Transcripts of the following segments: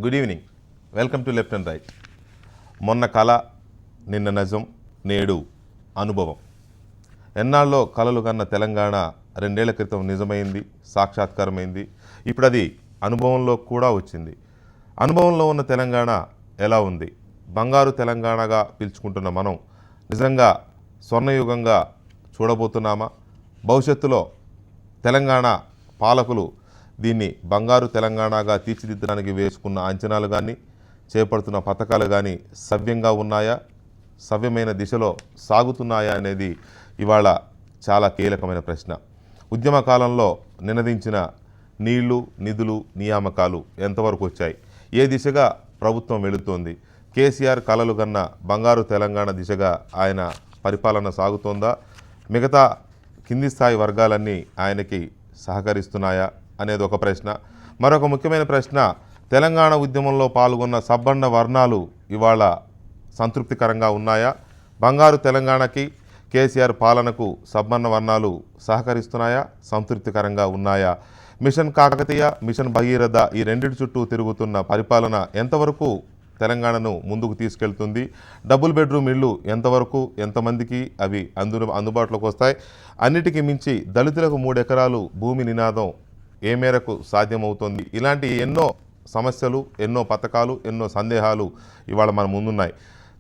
Good evening. Welcome to left and right. మొన్న కళ, నిన్న నిజం, నేడు అనుభవం. ఎన్నాళ్ళలో కలలు కన్న తెలంగాణ 2 ఏళ్ల క్రితం నిజమైంది, సాక్షాత్కారమైంది. ఇప్పుడు అది అనుభవంలో కూడా వచ్చింది. అనుభవంలో ఉన్న తెలంగాణ ఎలా ఉంది? బంగారు తెలంగాణగా పిలుచుకుంటున్న మనం నిజంగా స్వర్ణయుగంగా చూడబోతున్నామా? భవిష్యత్తులో తెలంగాణ పాలకులు దీన్ని బంగారు తెలంగాణగా తీర్చిదిద్దడానికి వేసుకున్న అంచనాలు కానీ, చేపడుతున్న పథకాలు కానీ సవ్యంగా ఉన్నాయా, సవ్యమైన దిశలో సాగుతున్నాయా అనేది ఇవాళ చాలా కీలకమైన ప్రశ్న. ఉద్యమ కాలంలో నినదించిన నీళ్లు, నిధులు, నియామకాలు ఎంతవరకు వచ్చాయి? ఏ దిశగా ప్రభుత్వం వెళుతోంది? కేసీఆర్ కలలు కన్న బంగారు తెలంగాణ దిశగా ఆయన పరిపాలన సాగుతోందా? మిగతా కింది స్థాయి వర్గాలన్నీ ఆయనకి సహకరిస్తున్నాయా అనేది ఒక ప్రశ్న. మరొక ముఖ్యమైన ప్రశ్న, తెలంగాణ ఉద్యమంలో పాల్గొన్న సబ్బండ వర్ణాలు ఇవాళ సంతృప్తికరంగా ఉన్నాయా? బంగారు తెలంగాణకి, కేసీఆర్ పాలనకు సబ్బండ వర్ణాలు సహకరిస్తున్నాయా, సంతృప్తికరంగా ఉన్నాయా? మిషన్ కాకతీయ, మిషన్ భగీరథ ఈ రెండింటి చుట్టూ తిరుగుతున్న పరిపాలన ఎంతవరకు తెలంగాణను ముందుకు తీసుకెళ్తుంది? డబుల్ బెడ్రూమ్ ఇళ్ళు ఎంతవరకు, ఎంతమందికి అవి అందుబాటులోకి వస్తాయి? అన్నిటికీ మించి దళితులకు 3 ఎకరాలు భూమి నినాదం ఏ మేరకు సాధ్యమవుతుంది? ఇలాంటి ఎన్నో సమస్యలు, ఎన్నో పథకాలు, ఎన్నో సందేహాలు ఇవాళ మన ముందున్నాయి.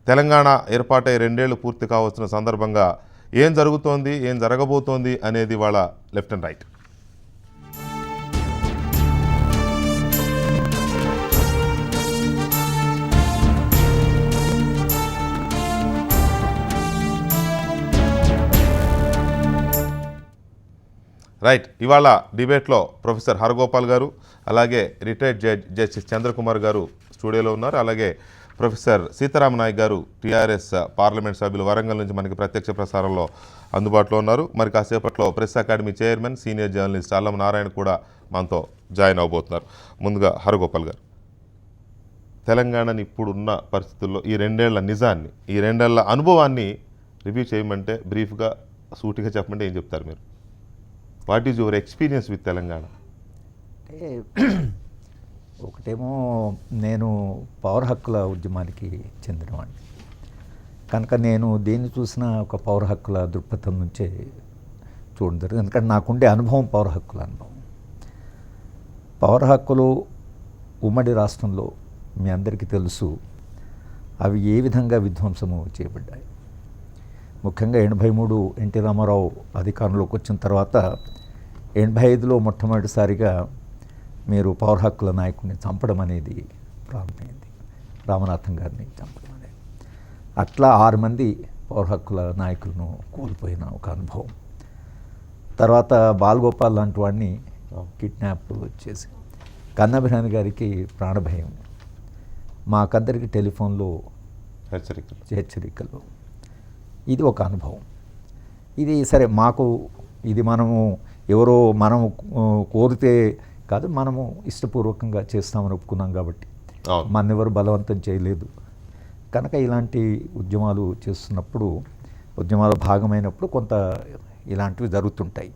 తెలంగాణ ఏర్పాటై 2 ఏళ్లు పూర్తి కావస్తున్న సందర్భంగా ఏం జరుగుతోంది, ఏం జరగబోతోంది అనేది ఇవాళ లెఫ్ట్ అండ్ రైట్. రైట్. ఇవాళ డిబేట్లో ప్రొఫెసర్ హరగోపాల్ గారు, అలాగే రిటైర్డ్ జస్టిస్ చంద్రకుమార్ గారు స్టూడియోలో ఉన్నారు. అలాగే ప్రొఫెసర్ సీతారామ నాయక్ గారు, టీఆర్ఎస్ పార్లమెంట్ సభ్యులు, వరంగల్ నుంచి మనకి ప్రత్యక్ష ప్రసారంలో అందుబాటులో ఉన్నారు. మరి కాసేపట్లో press academy chairman, senior journalist అల్లం నారాయణ కూడా మనతో జాయిన్ అవబోతున్నారు. ముందుగా హరగోపాల్ గారు, తెలంగాణని ఇప్పుడున్న పరిస్థితుల్లో ఈ 2 ఏళ్ల నిజాన్ని, ఈ 2 ఏళ్ల అనుభవాన్ని రివ్యూ చేయమంటే, బ్రీఫ్గా సూటిగా చెప్పమంటే ఏం చెప్తారు మీరు? What is your experience with Telangana? అంటే ఒకటేమో నేను పౌర హక్కుల ఉద్యమానికి చెందినవాడిని కనుక నేను దేన్ని చూసినా ఒక పౌర హక్కుల దృక్పథం నుంచే చూడడం జరిగింది. ఎందుకంటే నాకుండే అనుభవం పౌర హక్కుల అనుభవం. పౌర హక్కులు ఉమ్మడి రాష్ట్రంలో మీ అందరికీ తెలుసు అవి ఏ విధంగా విధ్వంసము చేయబడ్డాయి. ముఖ్యంగా 83 ఎన్టీ రామారావు అధికారంలోకి వచ్చిన తర్వాత 85లో మొట్టమొదటిసారిగా మీరు పౌర హక్కుల నాయకుడిని చంపడం అనేది ప్రారంభమైంది. రామనాథం గారిని చంపడం అనేది. అట్లా 6 మంది పౌర హక్కుల నాయకులను కోల్పోయిన ఒక అనుభవం. తర్వాత బాలగోపాల్ లాంటి వాడిని కిడ్నాప్ చేసి, కన్నభిరాని గారికి ప్రాణభయం, మాకందరికి టెలిఫోన్లో హెచ్చరికలు. ఇది ఒక అనుభవం. ఇది సరే, మాకు ఇది మనము ఎవరో మనము కోరితే కాదు, మనము ఇష్టపూర్వకంగా చేస్తామని ఒప్పుకున్నాం కాబట్టి మనెవరు బలవంతం చేయలేదు. కనుక ఇలాంటి ఉద్యమాలు చేస్తున్నప్పుడు, ఉద్యమాల భాగమైనప్పుడు కొంత ఇలాంటివి జరుగుతుంటాయి.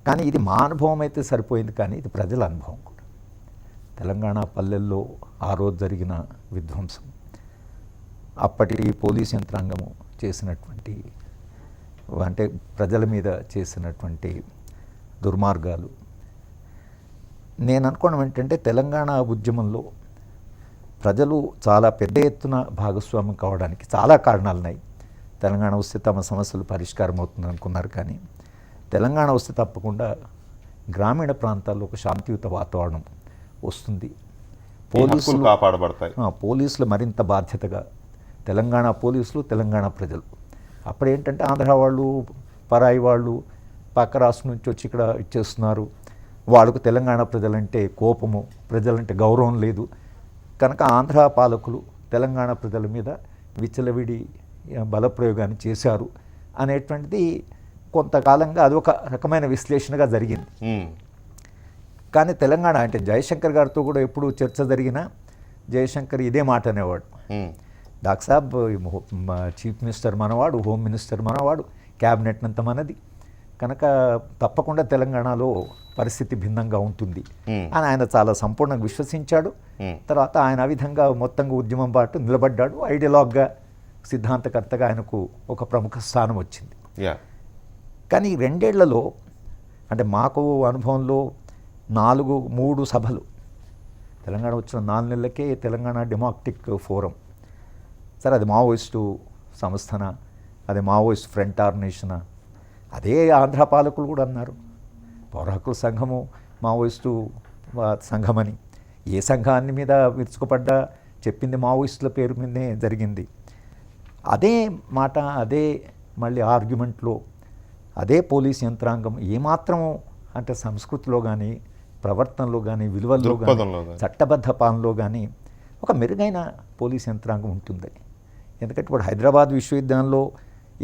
కానీ ఇది మా అనుభవం అయితే సరిపోయింది, కానీ ఇది ప్రజల అనుభవం కూడా. తెలంగాణ పల్లెల్లో ఆ రోజు జరిగిన విధ్వంసం, అప్పటి పోలీస్ యంత్రాంగము చేసినటువంటి, అంటే ప్రజల మీద చేసినటువంటి దుర్మార్గాలు. నేను అనుకోవడం ఏంటంటే తెలంగాణ ఉద్యమంలో ప్రజలు చాలా పెద్ద ఎత్తున భాగస్వామ్యం కావడానికి చాలా కారణాలు ఉన్నాయి. తెలంగాణ వస్తే తమ సమస్యలు పరిష్కారం అవుతుంది అనుకున్నారు, కానీ తెలంగాణ వస్తే తప్పకుండా గ్రామీణ ప్రాంతాల్లో ఒక శాంతియుత వాతావరణం వస్తుంది. పోలీసులు కాపాడబడతాయి. పోలీసులు మరింత బాధ్యతగా, తెలంగాణ పోలీసులు, తెలంగాణ ప్రజలు. అప్పుడేంటంటే ఆంధ్ర వాళ్ళు, పరాయి వాళ్ళు పక్క రాష్ట్రం నుంచి వచ్చి ఇక్కడ ఇచ్చేస్తున్నారు. వాళ్ళకు తెలంగాణ ప్రజలంటే కోపము, ప్రజలంటే గౌరవం లేదు. కనుక ఆంధ్ర పాలకులు తెలంగాణ ప్రజల మీద విచ్చలవిడి బలప్రయోగాన్ని చేశారు అనేటువంటిది కొంతకాలంగా అదొక రకమైన విశ్లేషణగా జరిగింది. కానీ తెలంగాణ అంటే జయశంకర్ గారితో కూడా ఎప్పుడు చర్చ జరిగినా జయశంకర్ ఇదే మాట అనేవాడు. డాక్టర్ సాబ్ చీఫ్ మినిస్టర్ మనవాడు, హోమ్ మినిస్టర్ మనవాడు, క్యాబినెట్ అంతా మనది. కనుక తప్పకుండా తెలంగాణలో పరిస్థితి భిన్నంగా ఉంటుంది Hmm. అని ఆయన చాలా సంపూర్ణంగా విశ్వసించాడు. తర్వాత ఆయన ఆ విధంగా మొత్తంగా ఉద్యమం బాటు నిలబడ్డాడు. ఐడియాలాగ్గా సిద్ధాంతకర్తగా ఆయనకు ఒక ప్రముఖ స్థానం వచ్చింది. యా కానీ ఈ 2 ఏళ్లలో అంటే మాకు అనుభవంలో 3 సభలు తెలంగాణ వచ్చిన 4 నెలలకే తెలంగాణ డెమోక్రటిక్ ఫోరం, సరే అది మావోయిస్టు సంస్థన, అది మావోయిస్ట్ ఫ్రంట్ ఆర్గనైజేషన్, అదే ఆంధ్ర పాలకులు కూడా అన్నారు పౌర హక్కుల సంఘము మావోయిస్టు సంఘమని. ఏ సంఘాన్ని మీద విరుచుకుపడ్డా చెప్పింది మావోయిస్టుల పేరు మీదనే జరిగింది. అదే మాట, అదే మళ్ళీ ఆర్గ్యుమెంట్లో అదే పోలీస్ యంత్రాంగం ఏమాత్రము అంటే సంస్కృతిలో కానీ, ప్రవర్తనలో కానీ, విలువల్లో దృక్పథంలో కానీ, గానీ. చట్టబద్ధ పాలనలో కానీ ఒక మెరుగైన పోలీస్ యంత్రాంగం ఉంటుందని. ఎందుకంటే ఇప్పుడు హైదరాబాద్ విశ్వవిద్యాలయంలో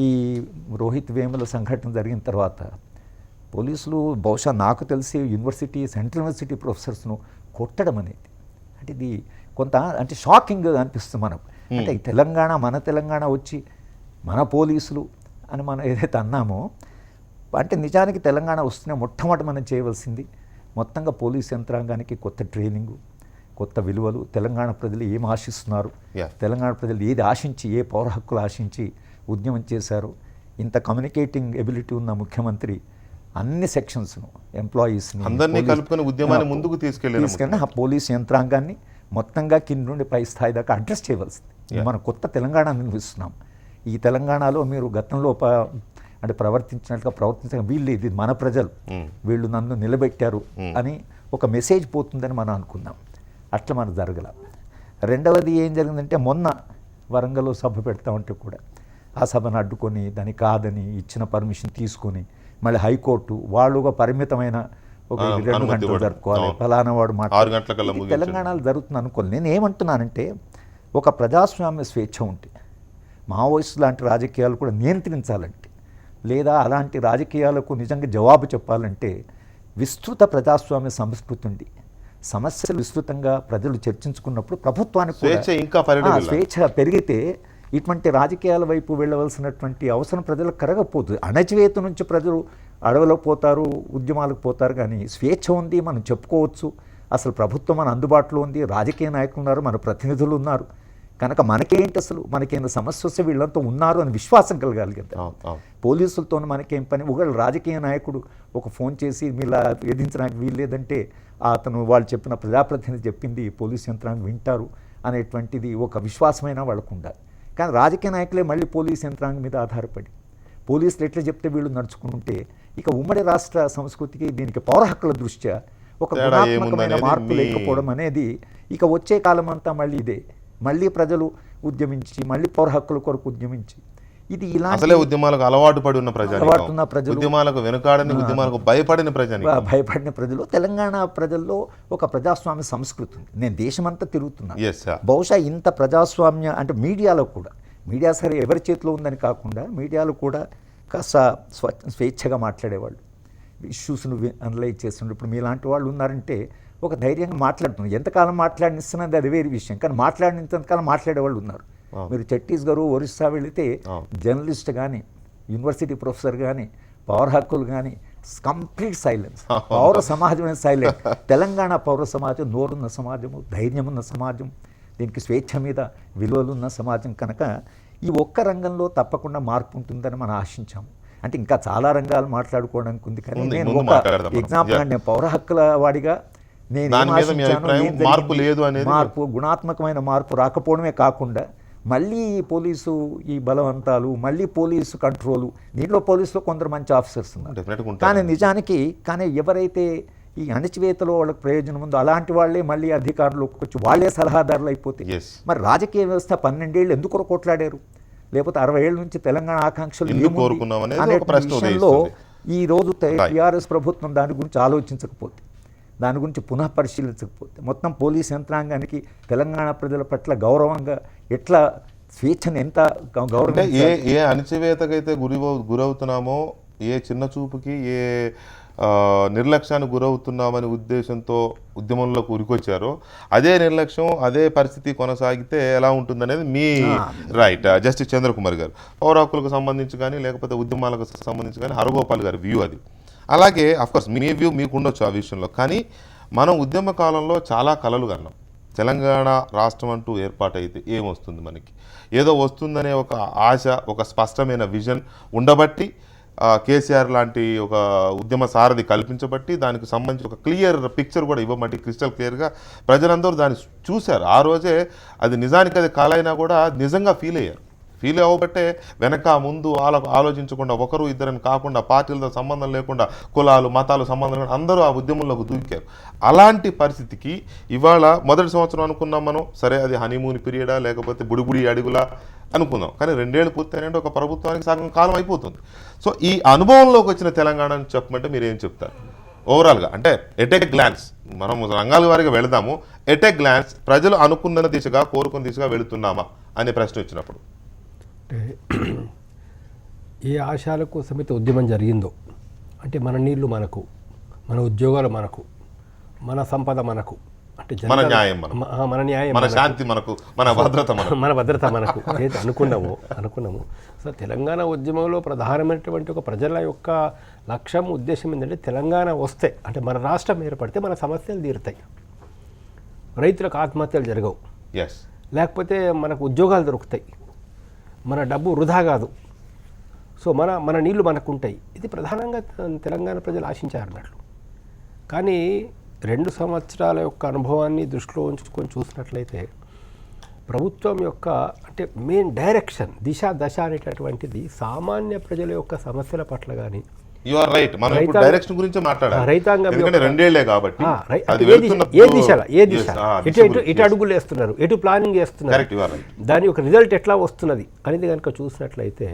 ఈ రోహిత్ వేముల సంఘటన జరిగిన తర్వాత పోలీసులు బహుశా నాకు తెలిసి యూనివర్సిటీ, సెంట్రల్ యూనివర్సిటీ ప్రొఫెసర్స్ను కొట్టడం అనేది అంటే ఇది కొంత అంటే షాకింగ్ అనిపిస్తుంది మనకు. అంటే ఈ తెలంగాణ, మన తెలంగాణ వచ్చి మన పోలీసులు అని మనం ఏదైతే అన్నామో, అంటే నిజానికి తెలంగాణ వస్తున్న మొట్టమొదటి మనం చేయవలసింది మొత్తంగా పోలీస్ యంత్రాంగానికి కొత్త ట్రైనింగు, కొత్త విలువలు, తెలంగాణ ప్రజలు ఏం ఆశిస్తున్నారు, Yeah. తెలంగాణ ప్రజలు ఏది ఆశించి, ఏ పౌర హక్కులు ఆశించి ఉద్యమం చేశారు. ఇంత కమ్యూనికేటింగ్ ఎబిలిటీ ఉన్న ముఖ్యమంత్రి అన్ని సెక్షన్స్ను, ఎంప్లాయీస్ని అందరినీ కలుపుకొని ఉద్యమాన్ని ముందుకు తీసుకెళ్ళిన ఆ పోలీస్ యంత్రాంగాన్ని మొత్తంగా కింద నుండి పై స్థాయి దాకా అడ్రస్ చేయవలసింది. మనం కొత్త తెలంగాణ నిర్మిస్తున్నాం. ఈ తెలంగాణలో మీరు గతంలో అంటే ప్రవర్తించినట్లుగా ప్రవర్తించడం వీళ్ళు, ఇది మన ప్రజలు, వీళ్ళు నన్ను నిలబెట్టారు అని ఒక మెసేజ్ పోతుందని మనం అనుకున్నాం. అట్లా మనకు జరగల. రెండవది ఏం జరిగిందంటే మొన్న వరంగల్లో సభ పెడతామంటే కూడా ఆ సభను అడ్డుకొని దాన్ని కాదని ఇచ్చిన పర్మిషన్ తీసుకొని మళ్ళీ హైకోర్టు వాళ్ళు ఒక పరిమితమైన ఒక 2 గంటలు జరుపుకోవాలి, ఫలానా వాడు 6 గంటలకల్లా ముగించండి. తెలంగాణలో జరుగుతుంది అనుకోవాలి. నేను ఏమంటున్నానంటే ఒక ప్రజాస్వామ్య స్వేచ్ఛ ఉంటే మావోయిస్టు లాంటి రాజకీయాలు కూడా నియంత్రించాలంటే, లేదా అలాంటి రాజకీయాలకు నిజంగా జవాబు చెప్పాలంటే విస్తృత ప్రజాస్వామ్య సంస్కృతి ఉండి సమస్యలు విస్తృతంగా ప్రజలు చర్చించుకున్నప్పుడు ప్రభుత్వానికి కూడా స్వేచ్ఛ ఇంకా పరిణమిల్లాలి. స్వేచ్ఛ పెరిగితే ఇటువంటి రాజకీయాల వైపు వెళ్ళవలసినటువంటి అవసరం ప్రజలకు కరగకపోతుంది. అణచివేత నుంచి ప్రజలు అడవులకు పోతారు, ఉద్యమాలకు పోతారు, కానీ స్వేచ్ఛ ఉంది, మనం చెప్పుకోవచ్చు. అసలు ప్రభుత్వం మన అందుబాటులో ఉంది, రాజకీయ నాయకులు ఉన్నారు, మన ప్రతినిధులు ఉన్నారు. కనుక మనకేంటి, అసలు మనకేంటి సమస్య వస్తే వీళ్ళంతా ఉన్నారు అని విశ్వాసం కలగాలి కదా. పోలీసులతో మనకేం పని? ఒకళ్ళు రాజకీయ నాయకుడు ఒక ఫోన్ చేసి మీలా వేధించడానికి వీల్లేదంటే అతను వాళ్ళు చెప్పిన ప్రజాప్రతినిధి చెప్పింది పోలీస్ యంత్రాంగం వింటారు అనేటువంటిది ఒక విశ్వాసమైన వాళ్ళకు ఉండాలి. కానీ రాజకీయ నాయకులే మళ్ళీ పోలీస్ యంత్రాంగం మీద ఆధారపడి పోలీసులు ఎట్లా చెప్తే వీళ్ళు నడుచుకుంటే ఇక ఉమ్మడి రాష్ట్ర సంస్కృతికి దీనికి పౌర హక్కుల దృష్ట్యా ఒక గుణాత్మకమైన మార్పు లేకపోవడం అనేది ఇక వచ్చే కాలం అంతా మళ్ళీ ఇదే. మళ్ళీ ప్రజలు ఉద్యమించి, మళ్ళీ పౌర హక్కుల కొరకు ఉద్యమించి, ఇది అసలే ఉద్యమాలకు అలవాటు పడి ఉన్న ప్రజలు, ఉద్యమాలకు వెనుకాడని, ఉద్యమాలకు భయపడిన ప్రజలు, తెలంగాణ ప్రజల్లో ఒక ప్రజాస్వామ్య సంస్కృతి ఉంది. నేను దేశమంతా తిరుగుతున్నాను. Yes, sir. బహుశా ఇంత ప్రజాస్వామ్య అంటే మీడియాలో కూడా, మీడియా సరే ఎవరి చేతిలో ఉందని కాకుండా మీడియాలో కూడా కాస్త స్వేచ్ఛగా మాట్లాడేవాళ్ళు, ఇష్యూస్ను అనలైజ్ చేస్తుండే. ఇప్పుడు మీలాంటి వాళ్ళు ఉన్నారంటే ఒక ధైర్యంగా మాట్లాడుతున్నారు. ఎంతకాలం మాట్లాడిస్తున్నది అది వేరే విషయం, కానీ మాట్లాడినంతకాలం మాట్లాడేవాళ్ళు ఉన్నారు. మీరు ఛత్తీస్గఢ్, ఒరిస్సా వెళితే జర్నలిస్ట్ కానీ, యూనివర్సిటీ ప్రొఫెసర్ కానీ, పౌర హక్కులు కానీ కంప్లీట్ సైలెన్స్. పౌర సమాజమే సైలెంట్. తెలంగాణ పౌర సమాజం నోరున్న సమాజము, ధైర్యమున్న సమాజం, దీనికి స్వేచ్ఛ మీద విలువలున్న సమాజం. కనుక ఈ ఒక్క రంగంలో తప్పకుండా మార్పు ఉంటుందని మనం ఆశించాము. అంటే ఇంకా చాలా రంగాలు మాట్లాడుకోవడానికి ఉంది, కానీ నేను ఒక ఎగ్జాంపుల్ అంటే పౌర హక్కుల వాడిగా నేను మార్పు, గుణాత్మకమైన మార్పు రాకపోవడమే కాకుండా మళ్ళీ పోలీసు ఈ బలవంతాలు, మళ్ళీ పోలీసు కంట్రోలు, దీంట్లో పోలీసులో కొందరు మంచి ఆఫీసర్స్ ఉన్నారు, కానీ నిజానికి ఎవరైతే ఈ అణచివేతలో వాళ్ళకి ప్రయోజనం ఉందో అలాంటి వాళ్ళే మళ్ళీ అధికారులకు వచ్చి వాళ్ళే సలహాదారులు అయిపోతే మరి రాజకీయ వ్యవస్థ 12 ఏళ్ళు ఎందుకు కొట్లాడారు? లేకపోతే 60 ఏళ్ళ నుంచి తెలంగాణ ఆకాంక్షలు అనే విషయంలో ఈ రోజు టీఆర్ఎస్ ప్రభుత్వం దాని గురించి ఆలోచించకపోతే, దాని గురించి పునః పరిశీలించకపోతే, మొత్తం పోలీస్ యంత్రాంగానికి తెలంగాణ ప్రజల పట్ల గౌరవంగా ఎట్లా స్వేచ్ఛను ఎంత గౌరవం, ఏ అణచివేతకైతే గురవుతున్నామో, ఏ చిన్న చూపుకి, ఏ నిర్లక్ష్యానికి గురవుతున్నామనే ఉద్దేశంతో ఉద్యమంలోకి ఉరికొచ్చారో అదే నిర్లక్ష్యం అదే పరిస్థితి కొనసాగితే ఎలా ఉంటుందనేది మీ రైట్ జస్టిస్ చంద్రకుమార్ గారు పౌర హక్కులకు సంబంధించి కానీ లేకపోతే ఉద్యమాలకు సంబంధించి కానీ హరగోపాల్ గారి వ్యూ అది. అలాగే అఫ్కోర్స్ మీ వ్యూ మీకు ఉండొచ్చు ఆ విషయంలో, కానీ మనం ఉద్యమ కాలంలో చాలా కలలు కన్నాం. తెలంగాణ రాష్ట్రం అంటూ ఏర్పాటైతే ఏమొస్తుంది, మనకి ఏదో వస్తుందనే ఒక ఆశ, ఒక స్పష్టమైన విజన్ ఉండబట్టి కేసీఆర్ లాంటి ఒక ఉద్యమ సారథి కల్పించబట్టి దానికి సంబంధించి ఒక క్లియర్ పిక్చర్ కూడా ఇవ్వబట్టి క్రిస్టల్ క్లియర్గా ప్రజలందరూ దాన్ని చూశారు. ఆ రోజే అది నిజానికి అది కాలైనా కూడా నిజంగా ఫీల్ అవ్వబట్టే వెనక ముందు ఆలోచించకుండా ఒకరు ఇద్దరని కాకుండా పార్టీలతో సంబంధం లేకుండా కులాలు మతాలు సంబంధం లేకుండా అందరూ ఆ ఉద్యమంలోకి దూకారు. అలాంటి పరిస్థితికి ఇవాళ మొదటి సంవత్సరం అనుకున్నాం మనం, సరే అది హనీమూన్ పీరియడా లేకపోతే బుడిబుడి అడుగులా అనుకుందాం, కానీ 2 ఏళ్ళు పూర్తయినంటే ఒక ప్రభుత్వానికి సగం కాలం అయిపోతుంది. సో ఈ అనుభవంలోకి వచ్చిన తెలంగాణని చెప్పమంటే మీరు ఏం చెప్తారు ఓవరాల్గా? అంటే ఎట్ ఏ గ్లాన్స్ మనం రంగాల వారిగా వెళదాము, ఎట్ ఏ గ్లాన్స్ ప్రజలు అనుకున్న దిశగా కోరుకున్న దిశగా వెళుతున్నామా అనే ప్రశ్న వచ్చినప్పుడు ఏ ఆశయాల కోసమైతే ఉద్యమం జరిగిందో, అంటే మన నీళ్లు మనకు, మన ఉద్యోగాలు మనకు, మన సంపద మనకు, అంటే మన న్యాయం మన న్యాయం, మన శాంతి మనకు, మన భద్రత మన భద్రత మనకు ఏదైతే అనుకున్నాము. సో తెలంగాణ ఉద్యమంలో ప్రధానమైనటువంటి ఒక ప్రజల యొక్క లక్ష్యం ఉద్దేశం ఏంటంటే తెలంగాణ వస్తే, అంటే మన రాష్ట్రం ఏర్పడితే మన సమస్యలు తీరుతాయి, రైతులకు ఆత్మహత్యలు జరగవు, లేకపోతే మనకు ఉద్యోగాలు దొరుకుతాయి, మన డబ్బు వృధా కాదు, సో మన నీళ్లు మనకు ఉంటాయి. ఇది ప్రధానంగా తెలంగాణ ప్రజలు ఆశించారన్నట్లు. కానీ 2 సంవత్సరాల యొక్క అనుభవాన్ని దృష్టిలో ఉంచుకొని చూసినట్లయితే ప్రభుత్వం యొక్క అంటే మెయిన్ డైరెక్షన్, దశ అనేటటువంటిది సామాన్య ప్రజల యొక్క సమస్యల పట్ల కానీ ఎటు అడుగులు వేస్తున్నారు, ఎటు ప్లానింగ్ చేస్తున్నారు, దాని యొక్క రిజల్ట్ ఎట్లా వస్తున్నది అనేది కనుక చూసినట్లయితే,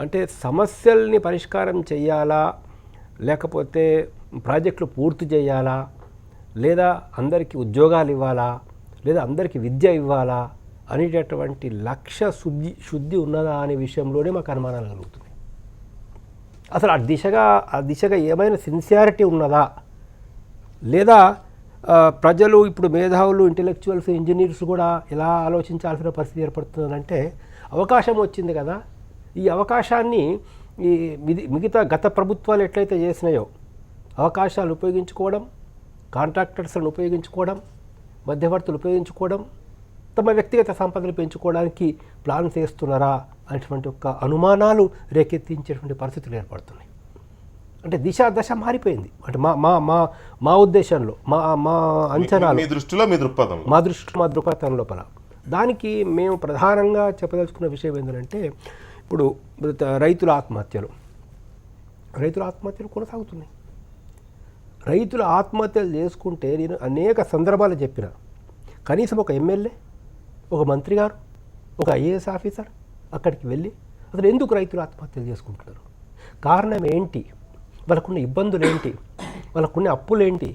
అంటే సమస్యల్ని పరిష్కారం చేయాలా, లేకపోతే ప్రాజెక్టులు పూర్తి చేయాలా, లేదా అందరికీ ఉద్యోగాలు ఇవ్వాలా, లేదా అందరికీ విద్య ఇవ్వాలా అనేటటువంటి లక్ష్య శుద్ధి ఉన్నదా అనే విషయంలోనే మాకు అనుమానాలు కలుగుతుంది. అసలు ఆ దిశగా ఏమైనా సిన్సియారిటీ ఉన్నదా, లేదా ప్రజలు ఇప్పుడు మేధావులు, ఇంటెలెక్చువల్స్, ఇంజనీర్స్ కూడా ఎలా ఆలోచించాల్సిన పరిస్థితి ఏర్పడుతుందంటే, అవకాశం వచ్చింది కదా, ఈ అవకాశాన్ని ఈ మిగతా గత ప్రభుత్వాలు ఎట్లయితే చేసినాయో అవకాశాలు ఉపయోగించుకోవడం, కాంట్రాక్టర్స్లను ఉపయోగించుకోవడం, మధ్యవర్తులు ఉపయోగించుకోవడం, తమ వ్యక్తిగత సంపదలు పెంచుకోవడానికి ప్లాన్ చేస్తున్నారా అనేటువంటి ఒక అనుమానాలు రేకెత్తించేటువంటి పరిస్థితులు ఏర్పడుతున్నాయి. అంటే దశ మారిపోయింది. అంటే మా ఉద్దేశంలో, మా అంచనాలు, మా దృక్పథం లోపల దానికి మేము ప్రధానంగా చెప్పదలుచుకున్న విషయం ఏంటంటే, ఇప్పుడు రైతుల ఆత్మహత్యలు కొనసాగుతున్నాయి. రైతుల ఆత్మహత్యలు చేసుకుంటే నేను అనేక సందర్భాలు చెప్పిన, కనీసం ఒక ఎమ్మెల్యే, ఒక మంత్రి గారు, ఒక ఐఏఎస్ ఆఫీసర్ అక్కడికి వెళ్ళి అసలు ఎందుకు రైతులు ఆత్మహత్యలు చేసుకుంటున్నారు, కారణం ఏంటి, వాళ్ళకున్న ఇబ్బందులు ఏంటి, వాళ్ళకున్న అప్పులేంటి,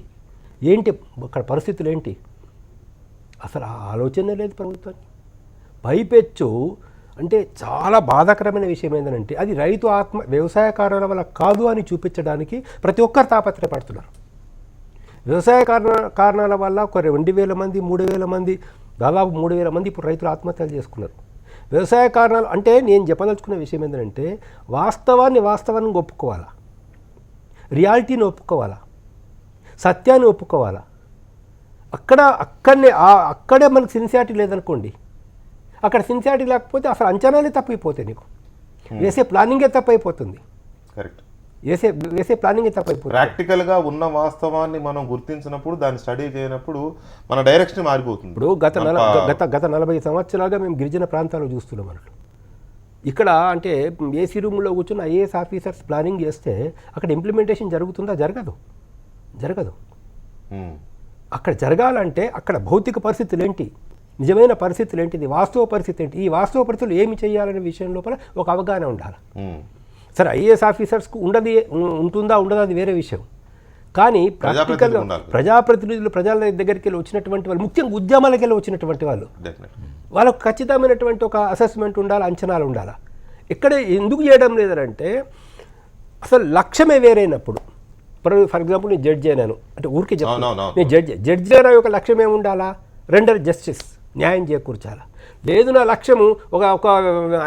అక్కడ పరిస్థితులు ఏంటి, అసలు ఆ ఆలోచన లేదు ప్రభుత్వానికి. పైపెచ్చు అంటే చాలా బాధాకరమైన విషయం ఏంటంటే, అది రైతు వ్యవసాయ కారణాల వల్ల కాదు అని చూపించడానికి ప్రతి ఒక్కరు తాపత్రయపడుతున్నారు. వ్యవసాయ కారణాల వల్ల ఒక 2,000 మంది, 3,000 మంది, దాదాపు 3,000 మంది ఇప్పుడు రైతులు ఆత్మహత్యలు చేసుకున్నారు. వ్యవసాయ కారణాలు అంటే నేను చెప్పదలుచుకున్న విషయం ఏంటంటే, వాస్తవాన్ని ఒప్పుకోవాలా, రియాలిటీని ఒప్పుకోవాలా, సత్యాన్ని ఒప్పుకోవాలా. అక్కడే మనకు సిన్సియారిటీ లేదనుకోండి, అక్కడ సిన్సియారిటీ లేకపోతే అసలు అంచనాలే తప్పైపోతాయి, నీకు వేసే ప్లానింగే తప్పైపోతుంది. కరెక్ట్, వేసే ప్లానింగే తప్పైపోతుంది. ప్రాక్టికల్గా ఉన్న వాస్తవాన్ని మనం గుర్తించినప్పుడు, దాన్ని స్టడీ చేయనప్పుడు మన డైరెక్షన్ మారిపోతుంది. ఇప్పుడు గత 40 సంవత్సరాలుగా మేము గిరిజన ప్రాంతాల్లో చూస్తున్నాం. అన్నట్లు ఇక్కడ అంటే ఏసీ రూమ్లో కూర్చొని ఐఏఎస్ ఆఫీసర్స్ ప్లానింగ్ చేస్తే అక్కడ ఇంప్లిమెంటేషన్ జరుగుతుందా? జరగదు. అక్కడ జరగాలంటే అక్కడ భౌతిక పరిస్థితులు ఏంటి, నిజమైన పరిస్థితులు ఏంటిది, వాస్తవ పరిస్థితి ఏంటి, ఈ వాస్తవ పరిస్థితులు ఏమి చేయాలనే విషయం లోపల ఒక అవగాహన ఉండాలి. సరే, ఐఏఎస్ ఆఫీసర్స్కు ఉంటుందా ఉండదా అది వేరే విషయం, కానీ ప్రాక్టికల్గా ప్రజాప్రతినిధులు ప్రజల దగ్గరికి వెళ్ళి వచ్చినటువంటి వాళ్ళు, ముఖ్యంగా ఉద్యమాలకు వెళ్ళి వచ్చినటువంటి వాళ్ళకు ఖచ్చితమైనటువంటి ఒక అసెస్మెంట్ ఉండాలి, అంచనాలు ఉండాలి. ఇక్కడ ఎందుకు చేయడం లేదంటే, అసలు లక్ష్యమే వేరైనప్పుడు, ఫర్ ఎగ్జాంపుల్ నేను జడ్జి అయినాను అంటే ఊరికే చెప్తాను, అవునవును. నేను జడ్జి అయినా యొక్క లక్ష్యం ఏముండాలా? రెండర్ జస్టిస్, న్యాయం చేకూర్చాలా. లేదు నా లక్ష్యము ఒక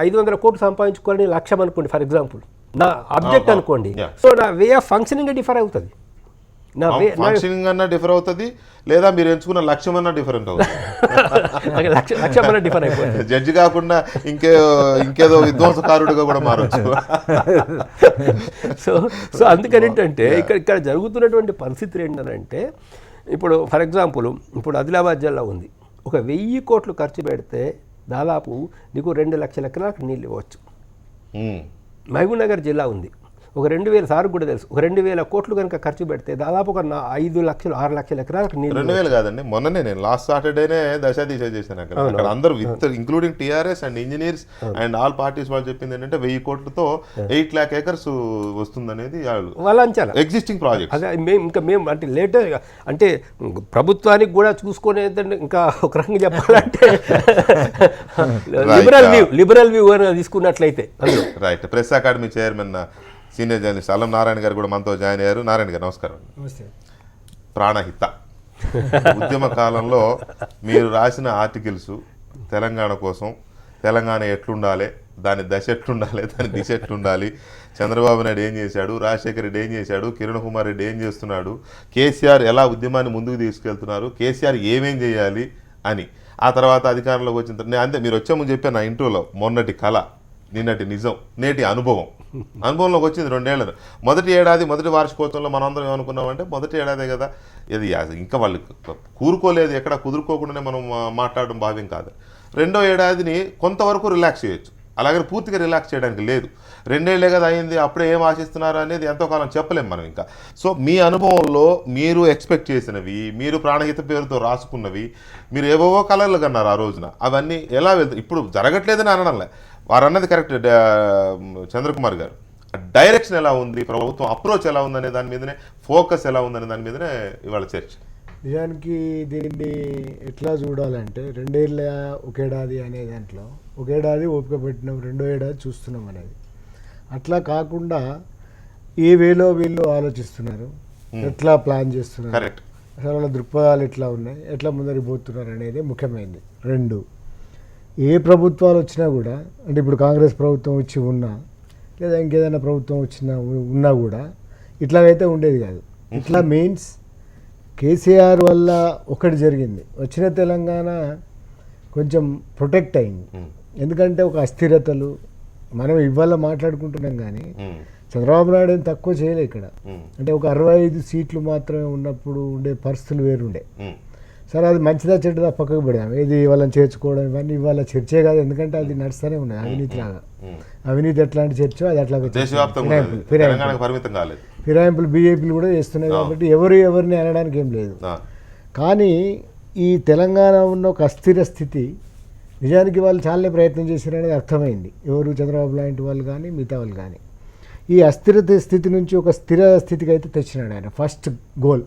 500 కోట్లు సంపాదించుకోవాలని లక్ష్యం అనుకోండి, ఫర్ ఎగ్జాంపుల్ నా అబ్జెక్ట్ అనుకోండి. సో నా వే ఆఫ్ ఫంక్షనింగ్ డిఫర్ అవుతుంది. నా ఫంక్షనింగ్ అన్నా డిఫర్ అవుతుంది, లేదా మీరు ఎంచుకున్న లక్ష్యం అన్నా డిఫరెంట్ అవుతుంది. లక్ష్యం అన్న డిఫర్ అయిపోతుంది. జడ్జి కాకుండా ఇంకేదో విధ్వంసకారుడిగా కూడా మారచ్చు. సో అందుకని ఏంటంటే ఇక్కడ జరుగుతున్నటువంటి పరిస్థితులు ఏంటంటే, ఇప్పుడు ఫర్ ఎగ్జాంపుల్ ఇప్పుడు ఆదిలాబాద్ జిల్లా ఉంది, ఒక 1000 కోట్లు ఖర్చు పెడితే దాదాపు నీకు 2 లక్షల ఎకరాలకు నీళ్ళు ఇవ్వచ్చు. మహబూబ్ నగర్ జిల్లా ఉంది, ఒక 2000 సార్ కూడా తెలుసు, ఒక 2000 కోట్లు కనుక ఖర్చు పెడితే దాదాపు ఒక 5 లక్షలు 6 లక్షల ఎకరాలకు నీళ్ళు. 2000 కాదండి, మొన్ననే నేను లాస్ట్ సాటర్డేనే దశ దిశ చేశాను అక్కడ అందరూ with including TRS and engineers and all parties వాళ్ళు చెప్పింది ఏంటంటే 1000 కోట్లతో 8 lakh acres వస్తుందనేది వాళ్ళ అంచనా, ఎగ్జిస్టింగ్ ప్రాజెక్ట్. అదే మేము అంటే లేటర్ అంటే ప్రభుత్వానికి కూడా చూసుకునేదంటే ఇంకా ఒక రకంగా చెప్పాలంటే లిబరల్ వ్యూ అని తీసుకున్నట్లయితే. Right. Press academy chairman senior journalist అల్లం నారాయణ గారు కూడా మనతో జాయిన్ అయ్యారు. నారాయణ గారు నమస్కారం. ప్రాణహిత ఉద్యమ కాలంలో మీరు రాసిన ఆర్టికల్స్ తెలంగాణ కోసం, తెలంగాణ ఎట్లుండాలి, దాని దశ ఎట్లుండాలి, దాని దిశ ఎట్లుండాలి, చంద్రబాబు నాయుడు ఏం చేశాడు, రాజశేఖర రెడ్డి ఏం చేశాడు, కిరణ్ కుమార్ రెడ్డి ఏం చేస్తున్నాడు, కేసీఆర్ ఎలా ఉద్యమాన్ని ముందుకు తీసుకెళ్తున్నారు, కేసీఆర్ ఏమేం చేయాలి అని, ఆ తర్వాత అధికారంలోకి వచ్చిన తర్వాత అంతే మీరు వచ్చే ముందు చెప్పాను నా ఇంట్రోలో, మొన్నటి కళ, నిన్నటి నిజం, నేటి అనుభవంలోకి వచ్చింది 2 ఏళ్ళు. మొదటి ఏడాది మొదటి వార్షికోత్సవంలో మనందరం ఏమనుకున్నామంటే మొదటి ఏడాదే కదా ఇది, ఇంకా వాళ్ళు కూరుకోలేదు, ఎక్కడ కుదురుకోకుండానే మనం మాట్లాడడం భావ్యం కాదు. 2వ ఏడాదిని కొంతవరకు రిలాక్స్ చేయొచ్చు, అలాగే పూర్తిగా రిలాక్స్ చేయడానికి లేదు. 2 ఏళ్లే కదా అయింది, అప్పుడే ఏం ఆశిస్తున్నారు అనేది ఎంతో కాలం చెప్పలేం మనం ఇంకా. సో మీ అనుభవంలో మీరు ఎక్స్పెక్ట్ చేసినవి, మీరు ప్రాణహిత పేరుతో రాసుకున్నవి, మీరు ఏవో కలర్లు కన్నారు ఆ రోజున, అవన్నీ ఎలా వెళ్తాయి? ఇప్పుడు జరగట్లేదని అనడంలే, వారు అన్నది కరెక్ట్. చంద్రకుమార్ గారు డైరెక్షన్ ఎలా ఉంది, ప్రభుత్వం అప్రోచ్ ఎలా ఉందనే దాని మీదనే, ఫోకస్ ఎలా ఉందనే దాని మీదనే ఇవాళ చర్చ. నిజానికి దీన్ని ఎట్లా చూడాలంటే 2 ఏళ్ళ ఒకేడాది అనే దాంట్లో ఒకేడాది ఓపిక పెట్టినాం, 2వ ఏడాది చూస్తున్నాం అనేది, అట్లా కాకుండా ఏ వేలో వీళ్ళు ఆలోచిస్తున్నారు, ఎట్లా ప్లాన్ చేస్తున్నారు, కరెక్ట్, అసలు వాళ్ళ దృక్పథాలు ఎట్లా ఉన్నాయి, ఎట్లా ముందరికి పోతున్నారు అనేది ముఖ్యమైనది. 2, ఏ ప్రభుత్వాలు వచ్చినా కూడా, అంటే ఇప్పుడు కాంగ్రెస్ ప్రభుత్వం వచ్చి ఉన్నా లేదా ఇంకేదైనా ప్రభుత్వం ఉన్నా కూడా ఇట్లాగైతే ఉండేది కాదు. ఇట్లా మీన్స్ కేసీఆర్ వల్ల ఒకటి జరిగింది, వచ్చిన తెలంగాణ కొంచెం ప్రొటెక్ట్ అయింది. ఎందుకంటే ఒక అస్థిరతలు మనం ఇవాళ మాట్లాడుకుంటున్నాం కానీ చంద్రబాబు నాయుడు ఏం తక్కువ చేయలే ఇక్కడ. అంటే ఒక 65 సీట్లు మాత్రమే ఉన్నప్పుడు ఉండే పరిస్థితులు వేరుండే. సరే అది మంచిదా చెడ్డదా పక్కకు పెడదాం, ఏది వాళ్ళని చేర్చుకోవడం ఇవన్నీ ఇవాళ చర్చే కాదు, ఎందుకంటే అది నడుస్తూనే ఉన్నది అవినీతి లాగా. అవినీతి ఎట్లాంటి చర్చో అది అట్లాగే ఫిరాయింపులు బీజేపీలు కూడా చేస్తున్నాయి కాబట్టి ఎవరిని అనడానికి ఏం లేదు. కానీ ఈ తెలంగాణ ఉన్న ఒక అస్థిర స్థితి నిజానికి వాళ్ళు చాలానే ప్రయత్నం చేశారనేది అర్థమైంది, ఎవరు చంద్రబాబు లాంటి వాళ్ళు కానీ మిగతా వాళ్ళు కానీ. ఈ అస్థిర స్థితి నుంచి ఒక స్థిర స్థితికి అయితే తెచ్చినాడు ఆయన. ఫస్ట్ గోల్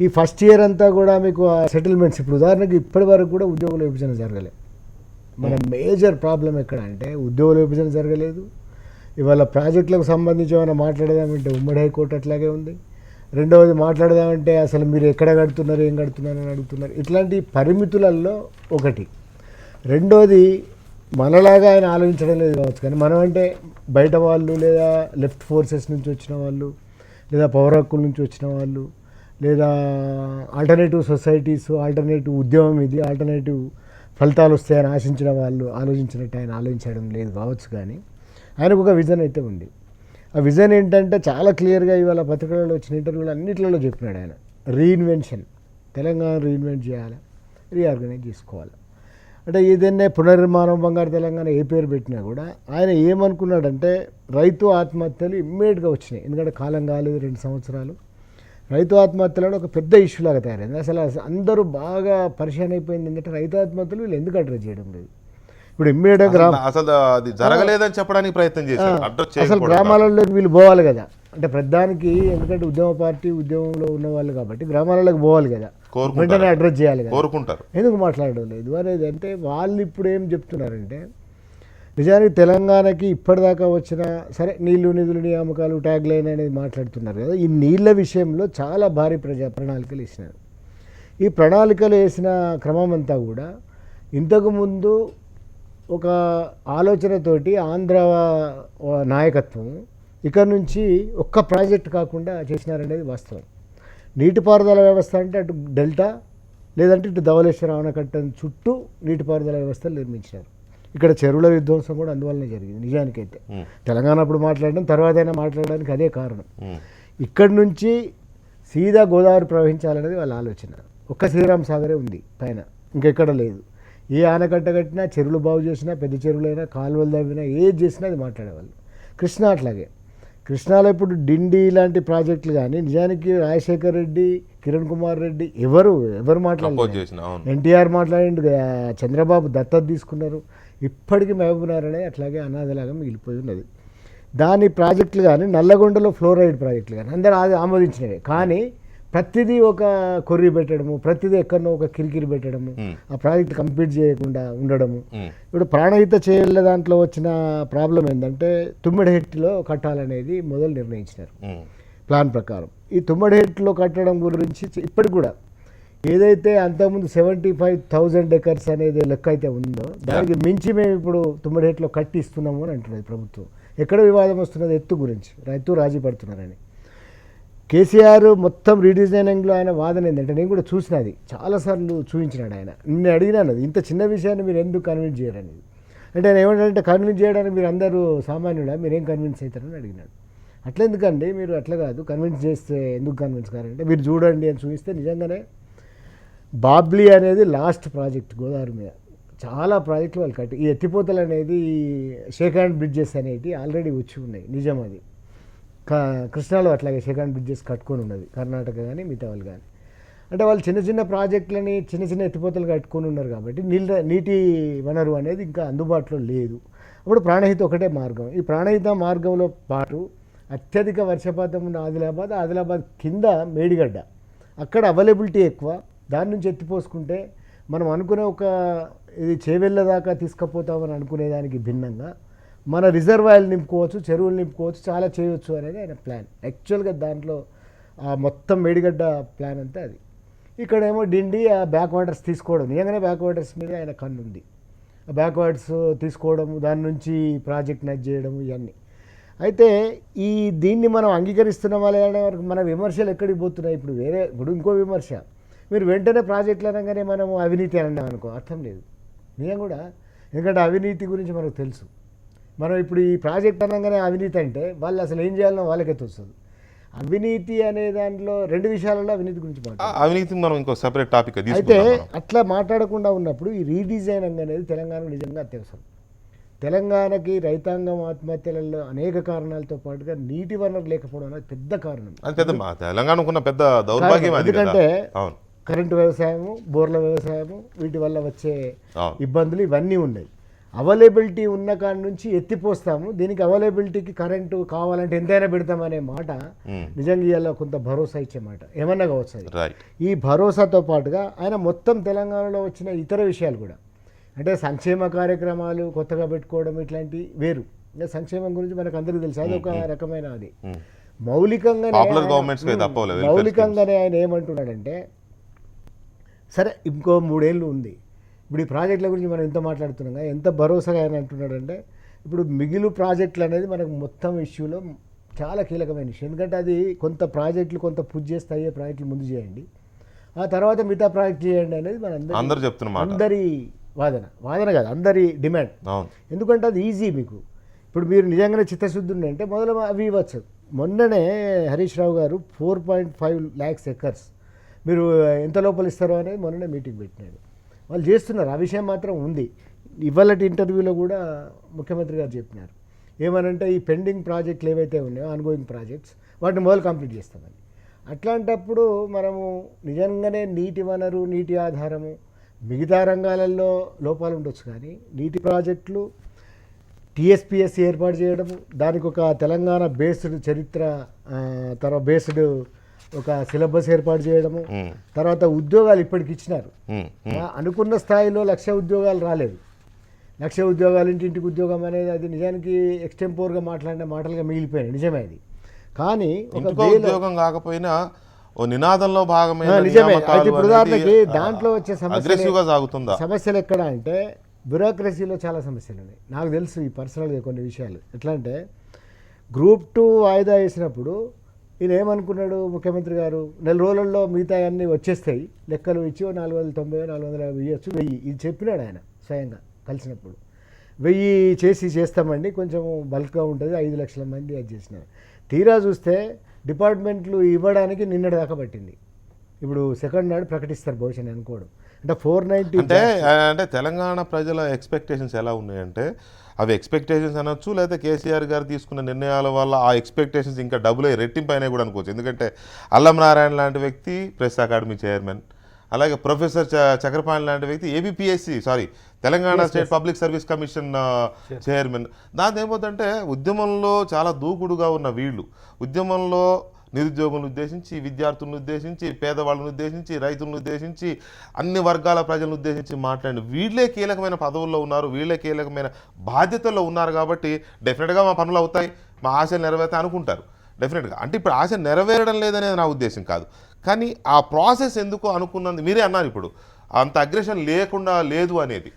ఈ ఫస్ట్ ఇయర్ అంతా కూడా మీకు సెటిల్మెంట్స్, ఇప్పుడు ఉదాహరణకి ఇప్పటి వరకు కూడా ఉద్యోగుల విభజన జరగలేదు. మన మేజర్ ప్రాబ్లం ఎక్కడ అంటే ఉద్యోగుల విభజన జరగలేదు. ఇవాళ ప్రాజెక్టులకు సంబంధించి ఏమైనా మాట్లాడదామంటే ఉమ్మడి హైకోర్టు అట్లాగే ఉంది. 2వది మాట్లాడదామంటే అసలు మీరు ఎక్కడ కడుతున్నారు, ఏం కడుతున్నారు అని అడుగుతున్నారు. ఇట్లాంటి పరిమితులలో ఒకటి. 2వది మనలాగా ఆయన ఆలోచించడం లేదు కావచ్చు, కానీ మనం అంటే బయట వాళ్ళు లేదా లెఫ్ట్ ఫోర్సెస్ నుంచి వచ్చిన వాళ్ళు లేదా పౌర హక్కుల నుంచి వచ్చిన వాళ్ళు లేదా ఆల్టర్నేటివ్ సొసైటీస్, ఆల్టర్నేటివ్ ఉద్యమం ఇది, ఆల్టర్నేటివ్ ఫలితాలు వస్తాయని ఆశించిన వాళ్ళు ఆలోచించినట్టు ఆయన ఆలోచించడం లేదు కావచ్చు. కానీ ఆయనకు ఒక విజన్ అయితే ఉంది. ఆ విజన్ ఏంటంటే చాలా క్లియర్గా ఇవాళ పత్రికలలో వచ్చిన ఇంటర్వ్యూలు అన్నింటిలో చెప్పినాడు ఆయన. రీఇన్వెన్షన్, తెలంగాణ రీఇన్వెంట్ చేయాలి, రీఆర్గనైజ్ చేసుకోవాలి. అంటే ఏదైనా పునర్నిర్మాణం బంగారు తెలంగాణ ఏ పేరు పెట్టినా కూడా ఆయన ఏమనుకున్నాడంటే రైతు ఆత్మహత్యలు ఇమ్మీడియట్గా వచ్చినాయి. ఎందుకంటే కాలం కాలేదు 2 సంవత్సరాలు. రైతు ఆత్మహత్యలను ఒక పెద్ద ఇష్యూ లాగా తయారైంది. అసలు అందరూ బాగా పరిచయం అయిపోయింది ఏంటంటే రైతు ఆత్మహత్యలు వీళ్ళు ఎందుకు అడ్రస్ చేయడం లేదు. ఇప్పుడు ఇమ్మీడియట్గా అసలు అది జరగలేదని చెప్పడానికి ప్రయత్నం చేశారు. అసలు గ్రామాలలోకి వీళ్ళు పోవాలి కదా, అంటే ప్రధానికి ఎందుకంటే ఉద్యమ పార్టీ ఉద్యమంలో ఉన్న వాళ్ళు కాబట్టి గ్రామాలలోకి పోవాలి కదా, వెంటనే అడ్రస్ చేయాలి కదా, కోరుకుంటారు. ఎందుకు మాట్లాడడం లేదు అనేది. అంటే వాళ్ళు ఇప్పుడు ఏం చెప్తున్నారంటే నిజానికి తెలంగాణకి ఇప్పటిదాకా వచ్చిన సరే నీళ్లు నిధులు నియామకాలు ట్యాగ్ లైన్ అనేది మాట్లాడుతున్నారు కదా, ఈ నీళ్ళ విషయంలో చాలా భారీ ప్రణాళికలు వేసినారు. ఈ ప్రణాళికలు వేసిన క్రమం అంతా కూడా ఇంతకుముందు ఒక ఆలోచనతోటి ఆంధ్ర నాయకత్వం ఇక్కడ నుంచి ఒక్క ప్రాజెక్ట్ కాకుండా చేసినారనేది వాస్తవం. నీటిపారుదల వ్యవస్థ అంటే అటు డెల్టా లేదంటే ఇటు ధవళేశ్వర ఆనకట్ట చుట్టూ నీటిపారుదల వ్యవస్థలు నిర్మించారు. ఇక్కడ చెరువుల విధ్వంసం కూడా అందువల్లనే జరిగింది. నిజానికైతే తెలంగాణ అప్పుడు మాట్లాడడం తర్వాత అయినా మాట్లాడడానికి అదే కారణం. ఇక్కడి నుంచి సీదా గోదావరి ప్రవహించాలనేది వాళ్ళ ఆలోచన. ఒక్క శ్రీరామ్ సాగరే ఉంది పైన, ఇంకెక్కడ లేదు. ఏ ఆనకట్ట కట్టినా, చెరువులు బాగు చేసినా, పెద్ద చెరువులైనా, కాలువలు తవ్వినా, ఏది చేసినా అది మాట్లాడేవాళ్ళు. కృష్ణా అట్లాగే. కృష్ణాలో ఇప్పుడు డిండి లాంటి ప్రాజెక్టులు కానీ నిజానికి రాజశేఖర్ రెడ్డి, కిరణ్ కుమార్ రెడ్డి ఎవరు మాట్లాడలేదు. ఎన్టీఆర్ మాట్లాడిండు, చంద్రబాబు దత్తత తీసుకున్నారు. ఇప్పటికీ మహబూబ్నగర్ అనేది అట్లాగే అనాథలాగా మిగిలిపోయి ఉన్నది. దాని ప్రాజెక్టులు కానీ నల్లగొండలో ఫ్లోరైడ్ ప్రాజెక్టులు కానీ అందరూ ఆమోదించినవే. కానీ ప్రతిదీ ఒక కొర్రి పెట్టడము, ప్రతిదీ ఎక్కడనో ఒక కిరికిరి పెట్టడము, ఆ ప్రాజెక్ట్ కంప్లీట్ చేయకుండా ఉండడము. ఇప్పుడు ప్రాణహిత చేయల దాంట్లో వచ్చిన ప్రాబ్లం ఏంటంటే తుమ్మిడిహెట్టిలో కట్టాలనేది మొదలు నిర్ణయించినారు ప్లాన్ ప్రకారం. ఈ తుమ్మిడిహెట్టిలో కట్టడం గురించి ఇప్పటికి కూడా ఏదైతే అంతకుముందు 75,000 ఎకర్స్ అనేది లెక్క అయితే ఉందో దానికి మించి మేము ఇప్పుడు తుమ్మిడిహెట్టిలో కట్టి ఇస్తున్నాము అని అంటున్నది ప్రభుత్వం. ఎక్కడ వివాదం వస్తున్నది? ఎత్తు గురించి. రైతు రాజీ పడుతున్నారని. కేసీఆర్ మొత్తం రీడిజైనింగ్లో ఆయన వాదన ఏంటంటే, నేను కూడా చూసినది చాలాసార్లు చూపించినాడు ఆయన. నేను అడిగినాను అది ఇంత చిన్న విషయాన్ని మీరు ఎందుకు కన్విన్స్ చేయరనేది. అంటే ఆయన ఏమంటే కన్విన్స్ చేయడానికి మీరు అందరూ సామాన్యుడా, మీరేం కన్విన్స్ అవుతారని అడిగినాడు. అట్లా ఎందుకండి మీరు అట్లా కాదు, కన్విన్స్ చేస్తే ఎందుకు కన్విన్స్ కారంటే మీరు చూడండి అని చూపిస్తే నిజంగానే బాబ్లీ అనేది లాస్ట్ ప్రాజెక్ట్ గోదావరి మీద. చాలా ప్రాజెక్టులు వాళ్ళు కట్టి, ఈ ఎత్తిపోతలు అనేది షేక్ హ్యాండ్ బ్రిడ్జెస్ అనేవి ఆల్రెడీ వచ్చి ఉన్నాయి. నిజం అది. కృష్ణాలో అట్లాగే షేక్ హ్యాండ్ బ్రిడ్జెస్ కట్టుకొని ఉన్నది కర్ణాటక కానీ మిగతా వాళ్ళు కానీ. అంటే వాళ్ళు చిన్న చిన్న ప్రాజెక్టులని చిన్న చిన్న ఎత్తిపోతలు కట్టుకొని ఉన్నారు కాబట్టి నీటి వనరు అనేది ఇంకా అందుబాటులో లేదు. అప్పుడు ప్రాణహిత ఒకటే మార్గం. ఈ ప్రాణహిత మార్గంలో పాటు అత్యధిక వర్షపాతం ఉన్న ఆదిలాబాద్ కింద మేడిగడ్డ, అక్కడ అవైలబిలిటీ ఎక్కువ. దాని నుంచి ఎత్తిపోసుకుంటే మనం అనుకునే ఒక ఇది చేవెళ్ళ దాకా తీసుకుపోతామని అనుకునేదానికి భిన్నంగా మన రిజర్వాయర్లు నింపుకోవచ్చు, చెరువులు నింపుకోవచ్చు, చాలా చేయవచ్చు అనేది ఆయన ప్లాన్. యాక్చువల్గా దాంట్లో ఆ మొత్తం మేడిగడ్డ ప్లాన్ అంతా అది. ఇక్కడేమో డిండి ఆ బ్యాక్ వాటర్స్ తీసుకోవడం, నిజంగానే బ్యాక్ వాటర్స్ మీద ఆయన కన్ను ఉంది. ఆ బ్యాక్ వాటర్స్ తీసుకోవడము, దాని నుంచి ప్రాజెక్ట్ నచ్చి చేయడము, ఇవన్నీ. అయితే దీన్ని మనం అంగీకరిస్తున్నామా లేదా వరకు మన విమర్శలు ఎక్కడికి పోతున్నాయి? ఇప్పుడు ఇంకో విమర్శ, మీరు వెంటనే ప్రాజెక్టులు అనగానే మనం అవినీతి అన్నాం అనుకో, అర్థం లేదు. నిజం కూడా, ఎందుకంటే అవినీతి గురించి మనకు తెలుసు. మనం ఇప్పుడు ఈ ప్రాజెక్ట్ అనగానే అవినీతి అంటే వాళ్ళు అసలు ఏం చేయాలనో వాళ్ళకే తెలుస్తుంది. అవినీతి అనే దాంట్లో రెండు విషయాలలో అవినీతి గురించి మాట్లాడాలి. అవినీతి మనం ఇంకో సెపరేట్ టాపిక్. అయితే అట్లా మాట్లాడకుండా ఉన్నప్పుడు ఈ రీడిజైనింగ్ అనేది తెలంగాణకు నిజంగా అత్యవసరం. తెలంగాణకి రైతాంగం ఆత్మహత్యలలో అనేక కారణాలతో పాటుగా నీటి వనరు లేకపోవడం అనేది పెద్ద కారణం. తెలంగాణకున్న పెద్ద దౌర్భాగ్యం. ఎందుకంటే కరెంటు వ్యవసాయము, బోర్ల వ్యవసాయము, వీటి వల్ల వచ్చే ఇబ్బందులు ఇవన్నీ ఉన్నాయి. అవైలబిలిటీ ఉన్న కాడి నుంచి ఎత్తిపోస్తాము, దీనికి అవైలబిలిటీకి కరెంటు కావాలంటే ఎంతైనా పెడతామనే మాట నిజంగా ఇవాళ కొంత భరోసా ఇచ్చే మాట. ఏమన్నా కావచ్చు అది. ఈ భరోసాతో పాటుగా ఆయన మొత్తం తెలంగాణలో వచ్చిన ఇతర విషయాలు కూడా, అంటే సంక్షేమ కార్యక్రమాలు కొత్తగా పెట్టుకోవడం ఇట్లాంటి వేరు. ఇంకా సంక్షేమం గురించి మనకు అందరికీ తెలుసు, అది ఒక రకమైన అది. మౌలికంగానే ఆయన ఏమంటున్నాడంటే, సరే ఇంకో 3 ఏళ్ళు ఉంది, ఇప్పుడు ఈ ప్రాజెక్టుల గురించి మనం ఎంత మాట్లాడుతున్నాం, ఎంత భరోసాగా ఆయన అంటున్నాడంటే, ఇప్పుడు మిగిలిన ప్రాజెక్టులు అనేది మనకు మొత్తం ఇష్యూలో చాలా కీలకమైన ఇష్యూ. ఎందుకంటే అది కొంత ప్రాజెక్టులు కొంత పూర్తి చేస్తే అయ్యే ప్రాజెక్టులు ముందు చేయండి, ఆ తర్వాత మిగతా ప్రాజెక్ట్ చేయండి అనేది మన అందరి వాదన కాదు, అందరి డిమాండ్. ఎందుకంటే అది ఈజీ మీకు. ఇప్పుడు మీరు నిజంగానే చిత్తశుద్ధి ఉందంటే మొదలు అవి ఇవ్వచ్చు. మొన్ననే హరీష్ రావు గారు 4.5 lakhs ఎకర్స్ మీరు ఎంత లోపల ఇస్తారో అనేది మొన్ననే మీటింగ్ పెట్టినాడు. వాళ్ళు చేస్తున్నారు, ఆ విషయం మాత్రం ఉంది. ఇవాళటి ఇంటర్వ్యూలో కూడా ముఖ్యమంత్రి గారు చెప్పినారు ఏమనంటే, ఈ పెండింగ్ ప్రాజెక్టులు ఏవైతే ఉన్నాయో ఆన్గోయింగ్ ప్రాజెక్ట్స్ వాటిని మొదలు కంప్లీట్ చేస్తామని. అట్లాంటప్పుడు మనము నిజంగానే నీటి వనరు, నీటి ఆధారము మిగతా రంగాలలో లోపాలు ఉండొచ్చు, కానీ నీటి ప్రాజెక్టులు టీఎస్పీఎస్సీ ఏర్పాటు చేయడము, దానికి ఒక తెలంగాణ బేస్డ్ చరిత్ర తర్వాత బేస్డ్ ఒక సిలబస్ ఏర్పాటు చేయడము, తర్వాత ఉద్యోగాలు ఇప్పటికి ఇచ్చినారు. అనుకున్న స్థాయిలో 1,00,000 ఉద్యోగాలు రాలేదు, లక్ష ఉద్యోగాలు ఇంటింటికి ఉద్యోగం అనేది అది నిజానికి ఎక్స్టెంపోర్గా మాట్లాడిన మాటలుగా మిగిలిపోయినాయి, నిజమే అది. కానీ ఒక ఇంటికో ఉద్యోగం కాకపోయినా ఓ నినాదంలో భాగమైన నిజమే. నియామకాలు అయితే ఇప్పుడు అనేది, ఉదాహరణకి దాంట్లో వచ్చే అగ్రెసివ్గా సాగుతుందా? సమస్యలు ఎక్కడ అంటే బ్యూరోక్రసీలో చాలా సమస్యలు ఉన్నాయి. నాకు తెలుసు ఈ పర్సనల్గా కొన్ని విషయాలు. ఎట్లా అంటే గ్రూప్ 2 వాయిదా వేసినప్పుడు ఈయన ఏమనుకున్నాడు ముఖ్యమంత్రి గారు, నెల రోజుల్లో మిగతా అన్నీ వచ్చేస్తాయి, లెక్కలు ఇచ్చి 490 450 ఇవ్వచ్చు, 1000 ఇది చెప్పినాడు ఆయన స్వయంగా కలిసినప్పుడు. 1000 చేస్తామండి, కొంచెం బల్క్గా ఉంటుంది, 5 లక్షల మంది అది చేసినారు. తీరా చూస్తే డిపార్ట్మెంట్లు ఇవ్వడానికి నిన్నటి దాకా పట్టింది. ఇప్పుడు సెకండ్ నాడు ప్రకటిస్తారు బహుశా నేను అనుకోవడం. అంటే 490 అంటే తెలంగాణ ప్రజల ఎక్స్పెక్టేషన్స్ ఎలా ఉన్నాయంటే, అవి ఎక్స్పెక్టేషన్స్ అనొచ్చు, లేదా కేసీఆర్ గారు తీసుకున్న నిర్ణయాల వల్ల ఆ ఎక్స్పెక్టేషన్స్ ఇంకా డబుల్ రెట్టింపు అయినా కూడా అనుకోవచ్చు. ఎందుకంటే అల్లం నారాయణ లాంటి వ్యక్తి ప్రెస్ అకాడమీ చైర్మన్, అలాగే ప్రొఫెసర్ చక్రపాణి లాంటి వ్యక్తి Telangana state public service commission chairman. దాంతో ఏమవుతుందంటే ఉద్యమంలో చాలా దూకుడుగా ఉన్న వీళ్ళు ఉద్యమంలో నిరుద్యోగులను ఉద్దేశించి, విద్యార్థులను ఉద్దేశించి, పేదవాళ్ళను ఉద్దేశించి, రైతులను ఉద్దేశించి, అన్ని వర్గాల ప్రజలను ఉద్దేశించి మాట్లాడి వీళ్ళే కీలకమైన పదవుల్లో ఉన్నారు, వీళ్ళే కీలకమైన బాధ్యతల్లో ఉన్నారు. కాబట్టి డెఫినెట్గా మా పనులు అవుతాయి, మా ఆశలు నెరవేరుతాయి అనుకుంటారు డెఫినెట్గా. అంటే ఇప్పుడు ఆశ నెరవేరడం లేదనేది నా ఉద్దేశం కాదు, కానీ ఆ ప్రాసెస్ ఎందుకు అనుకున్నది మీరే అన్నారు. ఇప్పుడు అంత అగ్రెషన్ లేకుండా లేదు అనేది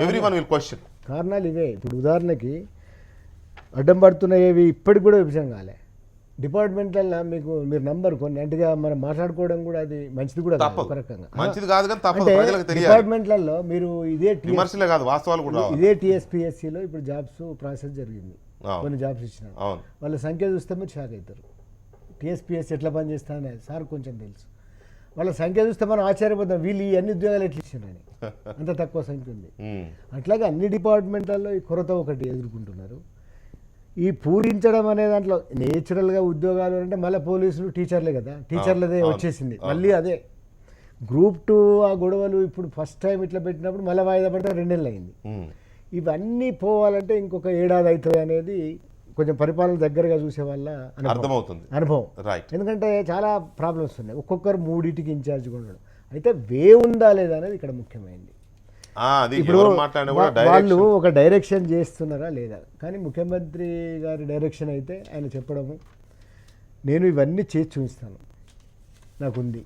ఎవ్రీవన్ విల్ క్వశ్చన్. కారణాలు ఇవే. ఇప్పుడు ఉదాహరణకి అడ్డం పడుతున్నాయేవి ఇప్పటికి కూడా విభజన కాలే. డిపార్ట్మెంట్లలో మీరు నంబర్ కొన్ని అంటేగా మనం మాట్లాడుకోవడం కూడా అది మంచిది కూడా కాదు, ఒక రకంగా మంచిది కాదు, కానీ తప్పదు. ప్రజలకు తెలియాలి. డిపార్ట్మెంట్లలో మీరు విమర్శలే కాదు, వాస్తవాలు కూడా. ఇదే టీఎస్పీఎస్సీలో ఇప్పుడు జాబ్స్ ప్రాసెస్ జరిగింది, కొన్ని జాబ్స్ ఇచ్చినారు. వాళ్ళ సంఖ్య చూస్తే మీరు షాక్ అవుతారు. టీఎస్పీఎస్సీ ఎట్లా పనిచేస్తానని సార్ కొంచెం తెలుసు. వాళ్ళ సంఖ్య చూస్తే మనం ఆశ్చర్యపోతాం, వీళ్ళు ఈ అన్ని ఉద్యోగాలు ఎట్లా ఇచ్చినారని, అంత తక్కువ సంఖ్య ఉంది. అట్లాగే అన్ని డిపార్ట్మెంట్లలో ఈ కొరత ఒకటి ఎదుర్కొంటున్నారు. ఈ పూరించడం అనే దాంట్లో నేచురల్గా ఉద్యోగాలు అంటే మళ్ళీ పోలీసులు టీచర్లే కదా, టీచర్లదే వచ్చేసింది మళ్ళీ అదే. గ్రూప్ 2 ఆ గొడవలు ఇప్పుడు ఫస్ట్ టైం ఇట్లా పెట్టినప్పుడు మళ్ళీ వాయిదా పడితే 2 నెలలు అయింది. ఇవన్నీ పోవాలంటే ఇంకొక ఏడాది అవుతుంది అనేది కొంచెం పరిపాలన దగ్గరగా చూసే వాళ్ళ అనుభవం. ఎందుకంటే చాలా ప్రాబ్లమ్స్ ఉన్నాయి, ఒక్కొక్కరు 3 ఇన్ఛార్జ్గా ఉండడం. అయితే వే ఉందా లేదా అనేది ఇక్కడ ముఖ్యమైనది. ఇప్పుడు వాళ్ళు ఒక డైరెక్షన్ చేస్తున్నారా లేదా, కానీ ముఖ్యమంత్రి గారి డైరెక్షన్ అయితే ఆయన చెప్పడము, నేను ఇవన్నీ చేసి చూపిస్తాను, నాకుంది.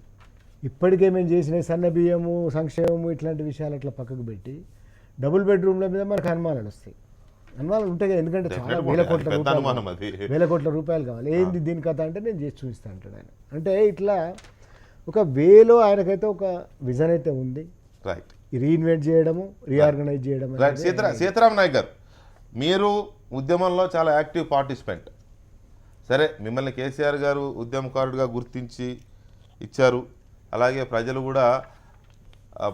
ఇప్పటికే మేము చేసిన సన్న బియ్యము, సంక్షేమము ఇట్లాంటి విషయాలు అట్లా పక్కకు పెట్టి డబుల్ బెడ్రూమ్ల మీద మనకు అనుమానాలు వస్తాయి. అనుమానాలు ఉంటాయి కదా, ఎందుకంటే చాలా వేల కోట్ల రూపాయలు కావాలి. ఏంది దీని కథ అంటే నేను చేసి చూపిస్తాను అంటాడు ఆయన. అంటే ఇట్లా ఒక వేలో ఆయనకైతే ఒక విజన్ అయితే ఉంది, రీఇన్వెంట్ చేయడము, రీఆర్గనైజ్ చేయడం. సీతారాం నాయక్ గారు, మీరు ఉద్యమంలో చాలా యాక్టివ్ పార్టిసిపెంట్. సరే, మిమ్మల్ని కేసీఆర్ గారు ఉద్యమకారుడిగా గుర్తించి ఇచ్చారు. అలాగే ప్రజలు కూడా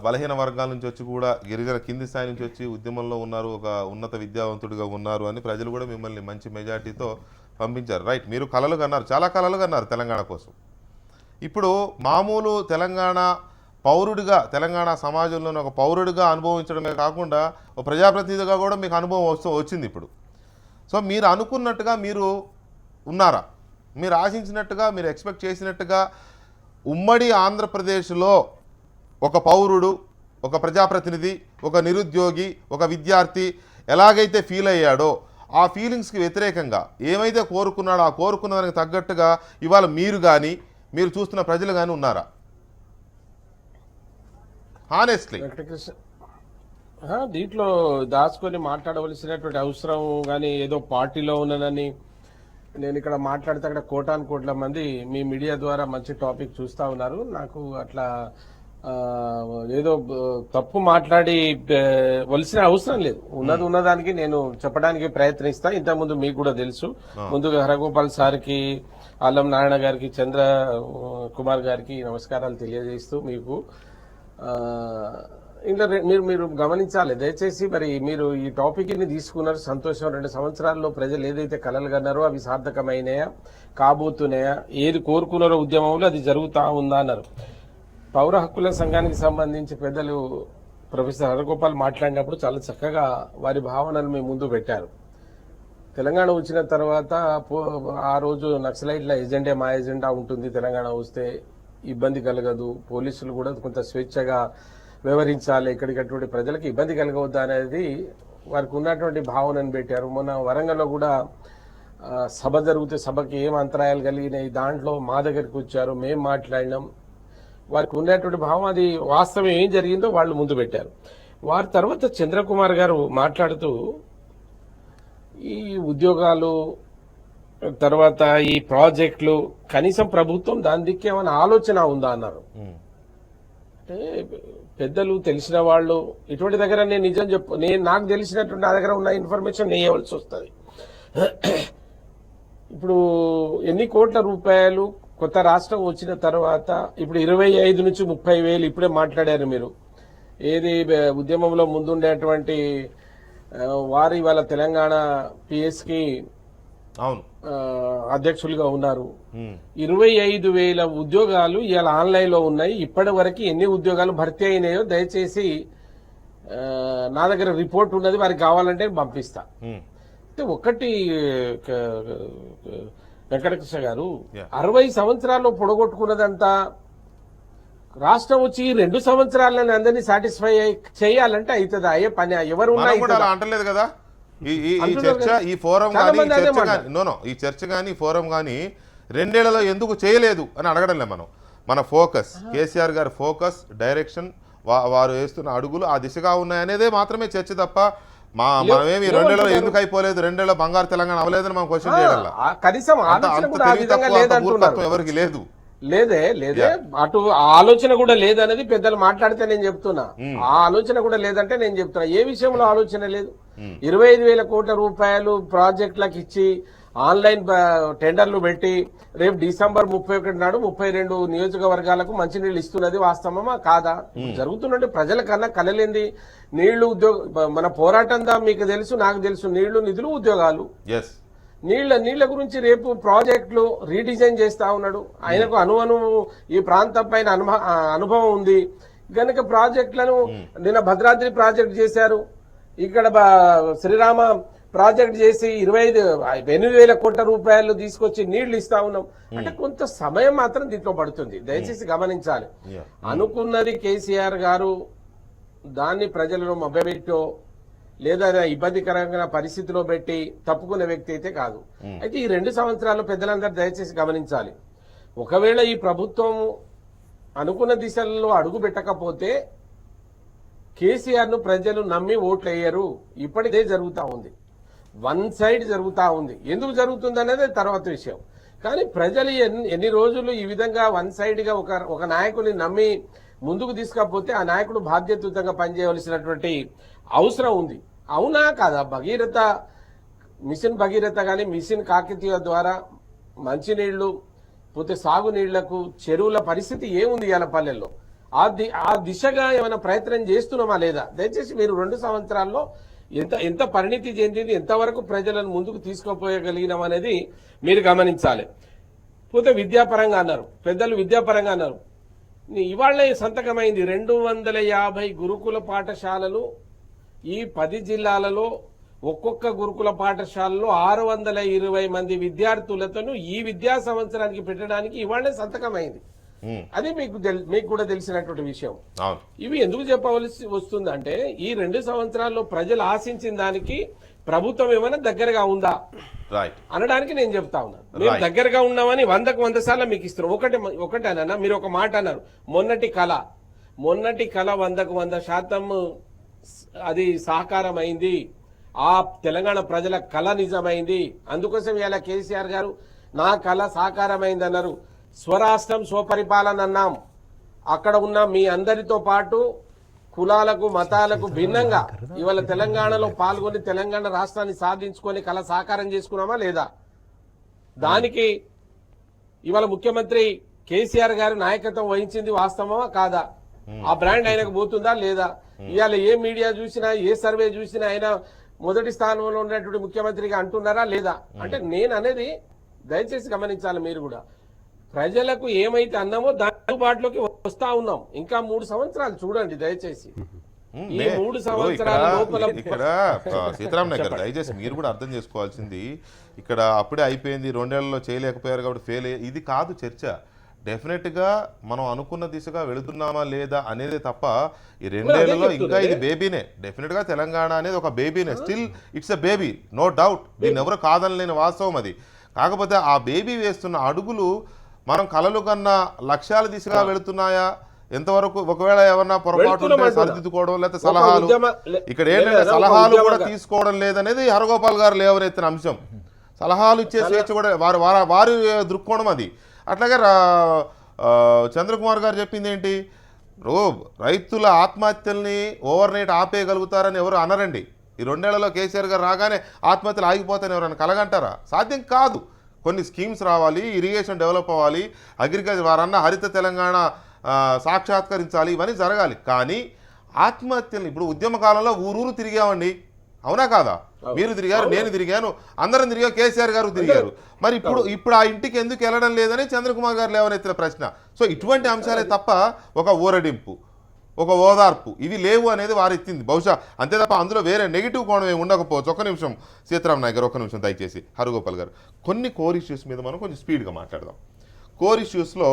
బలహీన వర్గాల నుంచి వచ్చి కూడా గిరిజన కింది స్థాయి నుంచి వచ్చి ఉద్యమంలో ఉన్నారు, ఒక ఉన్నత విద్యావంతుడిగా ఉన్నారు అని ప్రజలు కూడా మిమ్మల్ని మంచి మెజార్టీతో పంపించారు. రైట్, మీరు కలలు కన్నారు, చాలా కలలు కన్నారు తెలంగాణ కోసం. ఇప్పుడు మామూలు తెలంగాణ పౌరుడిగా, తెలంగాణ సమాజంలోని ఒక పౌరుడిగా అనుభవించడమే కాకుండా ఒక ప్రజాప్రతినిధిగా కూడా మీకు అనుభవం వచ్చింది ఇప్పుడు. సో మీరు అనుకున్నట్టుగా మీరు ఉన్నారా? మీరు ఆశించినట్టుగా, మీరు ఎక్స్పెక్ట్ చేసినట్టుగా ఉమ్మడి ఆంధ్రప్రదేశ్లో ఒక పౌరుడు, ఒక ప్రజాప్రతినిధి, ఒక నిరుద్యోగి, ఒక విద్యార్థి ఎలాగైతే ఫీల్ అయ్యాడో ఆ ఫీలింగ్స్కి వ్యతిరేకంగా ఏమైతే కోరుకున్నాడో ఆ కోరుకున్న దానికి తగ్గట్టుగా ఇవాళ మీరు కానీ, మీరు చూస్తున్న ప్రజలు కానీ ఉన్నారా? హానెస్ట్లీ దీంట్లో దాచుకొని మాట్లాడవలసినటువంటి అవసరం కానీ ఏదో పార్టీలో ఉన్నదని నేను ఇక్కడ మాట్లాడితే అక్కడ కోటాను కోట్ల మంది మీ మీడియా ద్వారా మంచి టాపిక్ చూస్తూ ఉన్నారు. నాకు అట్లా ఏదో తప్పు మాట్లాడి వలసిన అవసరం లేదు. ఉన్నదానికి నేను చెప్పడానికి ప్రయత్నిస్తా. ఇంతకుముందు మీకు కూడా తెలుసు. ముందుగా హరగోపాల్ సార్కి, అల్లం నారాయణ గారికి, చంద్ర కుమార్ గారికి నమస్కారాలు తెలియజేస్తూ, మీకు ఇంకా మీరు గమనించాలి దయచేసి. మరి మీరు ఈ టాపిక్ ని తీసుకున్నారు, సంతోషం. 2 సంవత్సరాల్లో ప్రజలు ఏదైతే కలలు కన్నారో అవి సార్థకమైనాయా, కాబోతున్నాయా, ఏది కోరుకున్నారో ఉద్యమంలో అది జరుగుతా ఉందా అన్నారు. పౌర హక్కుల సంఘానికి సంబంధించి పెద్దలు ప్రొఫెసర్ హరగోపాల్ మాట్లాడినప్పుడు చాలా చక్కగా వారి భావనలు మీ ముందు పెట్టారు. తెలంగాణ వచ్చిన తర్వాత ఆ రోజు నక్సలైట్ల ఎజెండే మా ఎజెండా ఉంటుంది, తెలంగాణ వస్తే ఇబ్బంది కలగదు, పోలీసులు కూడా కొంత స్వేచ్ఛగా వ్యవహరించాలి, ఇక్కడికటువంటి ప్రజలకు ఇబ్బంది కలగవద్దా అనేది వారికి ఉన్నటువంటి భావనను పెట్టారు. మొన్న వరంగల్లో కూడా సభ జరిగితే సభకి ఏం అంతరాయాలు కలిగినాయి, దాంట్లో మా దగ్గరికి వచ్చారు, మేము మాట్లాడినాం. వారికి ఉన్నటువంటి భావం, అది వాస్తవం ఏం జరిగిందో వాళ్ళు ముందు పెట్టారు. వారి తర్వాత చంద్రకుమార్ గారు మాట్లాడుతూ ఈ ఉద్యోగాలు తర్వాత ఈ ప్రాజెక్టులు కనీసం ప్రభుత్వం దాని దిక్కు ఏమైనా ఆలోచన ఉందా అన్నారు. అంటే పెద్దలు తెలిసిన వాళ్ళు ఇటువంటి దగ్గర నేను నిజం నాకు తెలిసినటువంటి నా దగ్గర ఉన్న ఇన్ఫర్మేషన్ నేయవలసి వస్తుంది. ఇప్పుడు ఎన్ని కోట్ల రూపాయలు కొత్త రాష్ట్రం వచ్చిన తర్వాత ఇప్పుడు 25 నుంచి 30,000 ఇప్పుడే మాట్లాడారు మీరు. ఏది ఉద్యమంలో ముందుండేటువంటి వారి వాళ్ళ తెలంగాణ పిఎస్కి అవును అధ్యక్షులుగా ఉన్నారు. 25,000 ఉద్యోగాలు ఇవాళ ఆన్లైన్ లో ఉన్నాయి. ఇప్పటి వరకు ఎన్ని ఉద్యోగాలు భర్తీ అయినాయో దయచేసి నా దగ్గర రిపోర్ట్ ఉన్నది, వారికి కావాలంటే పంపిస్తా. అయితే ఒకటి వెంకటకృష్ణ గారు, 60 సంవత్సరాల్లో పొడగొట్టుకున్నదంతా రాష్ట్రం వచ్చి 2 సంవత్సరాలని అందరినీ సాటిస్ఫై చేయాలంటే అవుతుంది. అయ్యే పని ఎవరు అంటలేదు కదా. ఈ చర్చ, ఈ ఫోరం ఈ చర్చ కానీ ఫోరం కానీ 2 ఏళ్లలో ఎందుకు చేయలేదు అని అడగడంలే మనం. మన ఫోకస్, కేసీఆర్ గారి ఫోకస్, డైరెక్షన్, వారు వేస్తున్న అడుగులు ఆ దిశగా ఉన్నాయనేదే మాత్రమే చర్చ తప్ప మనమేమి 2 ఏళ్లలో ఎందుకు అయిపోలేదు, 2 ఏళ్ల బంగారు తెలంగాణ అవ్వలేదని మనం క్వశ్చన్ చేయడం ఎవరికి లేదు. లేదే అటు ఆలోచన కూడా లేదనేది పెద్దలు మాట్లాడితే నేను చెప్తున్నా. ఆ ఆలోచన కూడా లేదంటే నేను చెప్తున్నా. ఏ విషయంలో ఆలోచన లేదు? 25,000 కోట్ల రూపాయలు ప్రాజెక్టులకు ఇచ్చి ఆన్లైన్ టెండర్లు పెట్టి రేపు డిసెంబర్ 31 నాడు 32 నియోజకవర్గాలకు మంచినీళ్ళు ఇస్తున్నది వాస్తవమా కాదా? జరుగుతున్నట్టు ప్రజల కన్నా కలలేంది నీళ్లు మన పోరాటం దా మీకు తెలుసు, నాకు తెలుసు. నీళ్లు, నిధులు, ఉద్యోగాలు. నీళ్ల గురించి రేపు ప్రాజెక్టులు రీడిజైన్ చేస్తా ఉన్నాడు. ఆయనకు ఈ ప్రాంతం పైన అనుభవం ఉంది కనుక ప్రాజెక్టులను నిన్న భద్రాద్రి ప్రాజెక్ట్ చేశారు, ఇక్కడ శ్రీరామ ప్రాజెక్ట్ చేసి 8,000 కోట్ల రూపాయలు తీసుకొచ్చి నీళ్లు ఇస్తా ఉన్నాం. అంటే కొంత సమయం మాత్రం దీంట్లో పడుతుంది, దయచేసి గమనించాలి. అనుకున్నది కేసీఆర్ గారు దాన్ని ప్రజలను మభ్యపెట్టో లేదా ఇబ్బందికరమైన పరిస్థితిలో పెట్టి తప్పుకునే వ్యక్తి అయితే కాదు. అయితే ఈ 2 సంవత్సరాలు పెద్దలందరూ దయచేసి గమనించాలి. ఒకవేళ ఈ ప్రభుత్వం అనుకున్న దిశల్లో అడుగు పెట్టకపోతే కేసీఆర్ ను ప్రజలు నమ్మి ఓట్లు వేయరు. ఇప్పటికే జరుగుతూ ఉంది, వన్ సైడ్ జరుగుతూ ఉంది. ఎందుకు జరుగుతుంది అనేది తర్వాత విషయం. కానీ ప్రజలు ఎన్ని రోజులు ఈ విధంగా వన్ సైడ్ గా ఒక నాయకుని నమ్మి ముందుకు తీసుకపోతే ఆ నాయకుడు బాధ్యతయుతంగా పనిచేయవలసినటువంటి అవసరం ఉంది. అవునా కాదా? మిషన్ భగీరథ కానీ మిషన్ కాకతీయ ద్వారా మంచినీళ్లు పోతే సాగునీళ్లకు చెరువుల పరిస్థితి ఏముంది ఇవాళ పల్లెల్లో? ఆ దిశగా ఏమైనా ప్రయత్నం చేస్తున్నామా లేదా? దయచేసి మీరు 2 సంవత్సరాల్లో ఎంత పరిణితి చెందింది, ఎంతవరకు ప్రజలను ముందుకు తీసుకుపోయగలిగినాం అనేది మీరు గమనించాలి. పోతే విద్యాపరంగా అన్నారు పెద్దలు, విద్యాపరంగా అన్నారు. ఇవాళ సంతకమైంది 250 గురుకుల పాఠశాలలు ఈ 10 జిల్లాలలో. ఒక్కొక్క గురుకుల పాఠశాలలో 620 మంది విద్యార్థులతో ఈ విద్యా సంవత్సరానికి పెట్టడానికి ఇవాళ సంతకమైంది. అది మీకు కూడా తెలిసినటువంటి విషయం. ఇవి ఎందుకు చెప్పవలసి వస్తుందంటే ఈ 2 సంవత్సరాల్లో ప్రజలు ఆశించిన దానికి ప్రభుత్వం ఏమైనా దగ్గరగా ఉందా అనడానికి నేను చెప్తా ఉన్నాను. మేము దగ్గరగా ఉన్నామని 100కు 100 సార్లు మీకు ఇస్తున్నాం. ఒకటి అన్న మీరు ఒక మాట అన్నారు, మొన్నటి కళ 100కు 100% అది సాకారం అయింది. ఆ తెలంగాణ ప్రజల కళ నిజమైంది. అందుకోసం ఇలా కేసీఆర్ గారు నా కళ సాకారమైంది అన్నారు. స్వరాష్ట్రం స్వపరిపాలన అన్నాం. అక్కడ ఉన్న మీ అందరితో పాటు కులాలకు మతాలకు భిన్నంగా ఇవాళ తెలంగాణలో పాల్గొని తెలంగాణ రాష్ట్రాన్ని సాధించుకొని కళ సాకారం చేసుకున్నామా లేదా? దానికి ఇవాళ ముఖ్యమంత్రి కేసీఆర్ గారు నాయకత్వం వహించింది వాస్తవమా కాదా? ఆ బ్రాండ్ ఆయనకు పోతుందా లేదా? ఇవాళ ఏ మీడియా చూసినా ఏ సర్వే చూసినా ఆయన మొదటి స్థానంలో ఉన్నటువంటి ముఖ్యమంత్రిగా అంటున్నారా లేదా? అంటే నేను అనేది దయచేసి గమనించాలి. మీరు కూడా ప్రజలకు ఏమైతే అన్నామో దాని అందుబాటులోకి వస్తా ఉన్నాం. ఇంకా 3 సంవత్సరాలు చూడండి దయచేసి. ఈ 3 సంవత్సరాల లోపల ఇక్కడ సీతారాం నగర్ దయచేసి మీరు కూడా అర్థం చేసుకోవాల్సింది, ఇక్కడ అప్పుడే అయిపోయింది 2 ఏళ్లలో చేయలేకపోయారు కాబట్టి ఫెయిల్ ఇది కాదు చర్చ. డెఫినెట్గా మనం అనుకున్న దిశగా వెళుతున్నామా లేదా అనేది తప్ప ఈ 2 ఏళ్లలో ఇంకా ఇది బేబీనే. డెఫినెట్గా తెలంగాణ అనేది ఒక బేబీనే, still it's a baby, no doubt, దీన్ని ఎవరు కాదనలేని వాస్తవం అది. కాకపోతే ఆ బేబీ వేస్తున్న అడుగులు మనం కలలు కన్నా లక్ష్యాల దిశగా వెళుతున్నాయా, ఎంతవరకు ఒకవేళ ఏమన్నా పొరపాటు ఉంటే సరిదిద్దుకోవడం, లేకపోతే సలహాలు, ఇక్కడ ఏంటంటే సలహాలు కూడా తీసుకోవడం లేదనేది హరగోపాల్ గారు లేవనెత్తిన అంశం. సలహాలు ఇచ్చే స్వేచ్ఛ కూడా వారి దృక్కోణం అది. అట్లాగే చంద్రకుమార్ గారు చెప్పింది ఏంటి, రైతుల ఆత్మహత్యల్ని ఓవర్ నైట్ ఆపేయగలుగుతారని ఎవరు అనరండి. ఈ 2 ఏళ్లలో కేసీఆర్ గారు రాగానే ఆత్మహత్యలు ఆగిపోతాయని ఎవరైనా కలగంటారా? సాధ్యం కాదు. కొన్ని స్కీమ్స్ రావాలి, ఇరిగేషన్ డెవలప్ అవ్వాలి, అగ్రికల్చర్ వారన్న హరిత తెలంగాణ సాక్షాత్కరించాలి, ఇవన్నీ జరగాలి. కానీ ఆత్మహత్యలు ఇప్పుడు ఉద్యమ కాలంలో ఊరూరు తిరిగామండి, అవునా కాదా? మీరు తిరిగారు, నేను తిరిగాను, అందరం తిరిగారు, కేసీఆర్ గారు తిరిగారు. మరి ఇప్పుడు ఆ ఇంటికి ఎందుకు వెళ్ళడం లేదని చంద్రకుమార్ గారు లేవనెత్తిన ప్రశ్న. సో ఇటువంటి అంశాలే తప్ప ఒక ఊరడింపు, ఒక ఓదార్పు ఇవి లేవు అనేది వారు ఎత్తింది బహుశా, అంతే తప్ప అందులో వేరే నెగిటివ్ కోణం ఏమి ఉండకపోవచ్చు. ఒక్క నిమిషం సీతారాం నాయక్ గారు, ఒక్క నిమిషం దయచేసి. హరగోపాల్ గారు, కొన్ని కోర్ ఇష్యూస్ మీద మనం కొంచెం స్పీడ్గా మాట్లాడదాం. కోర్ ఇష్యూస్లో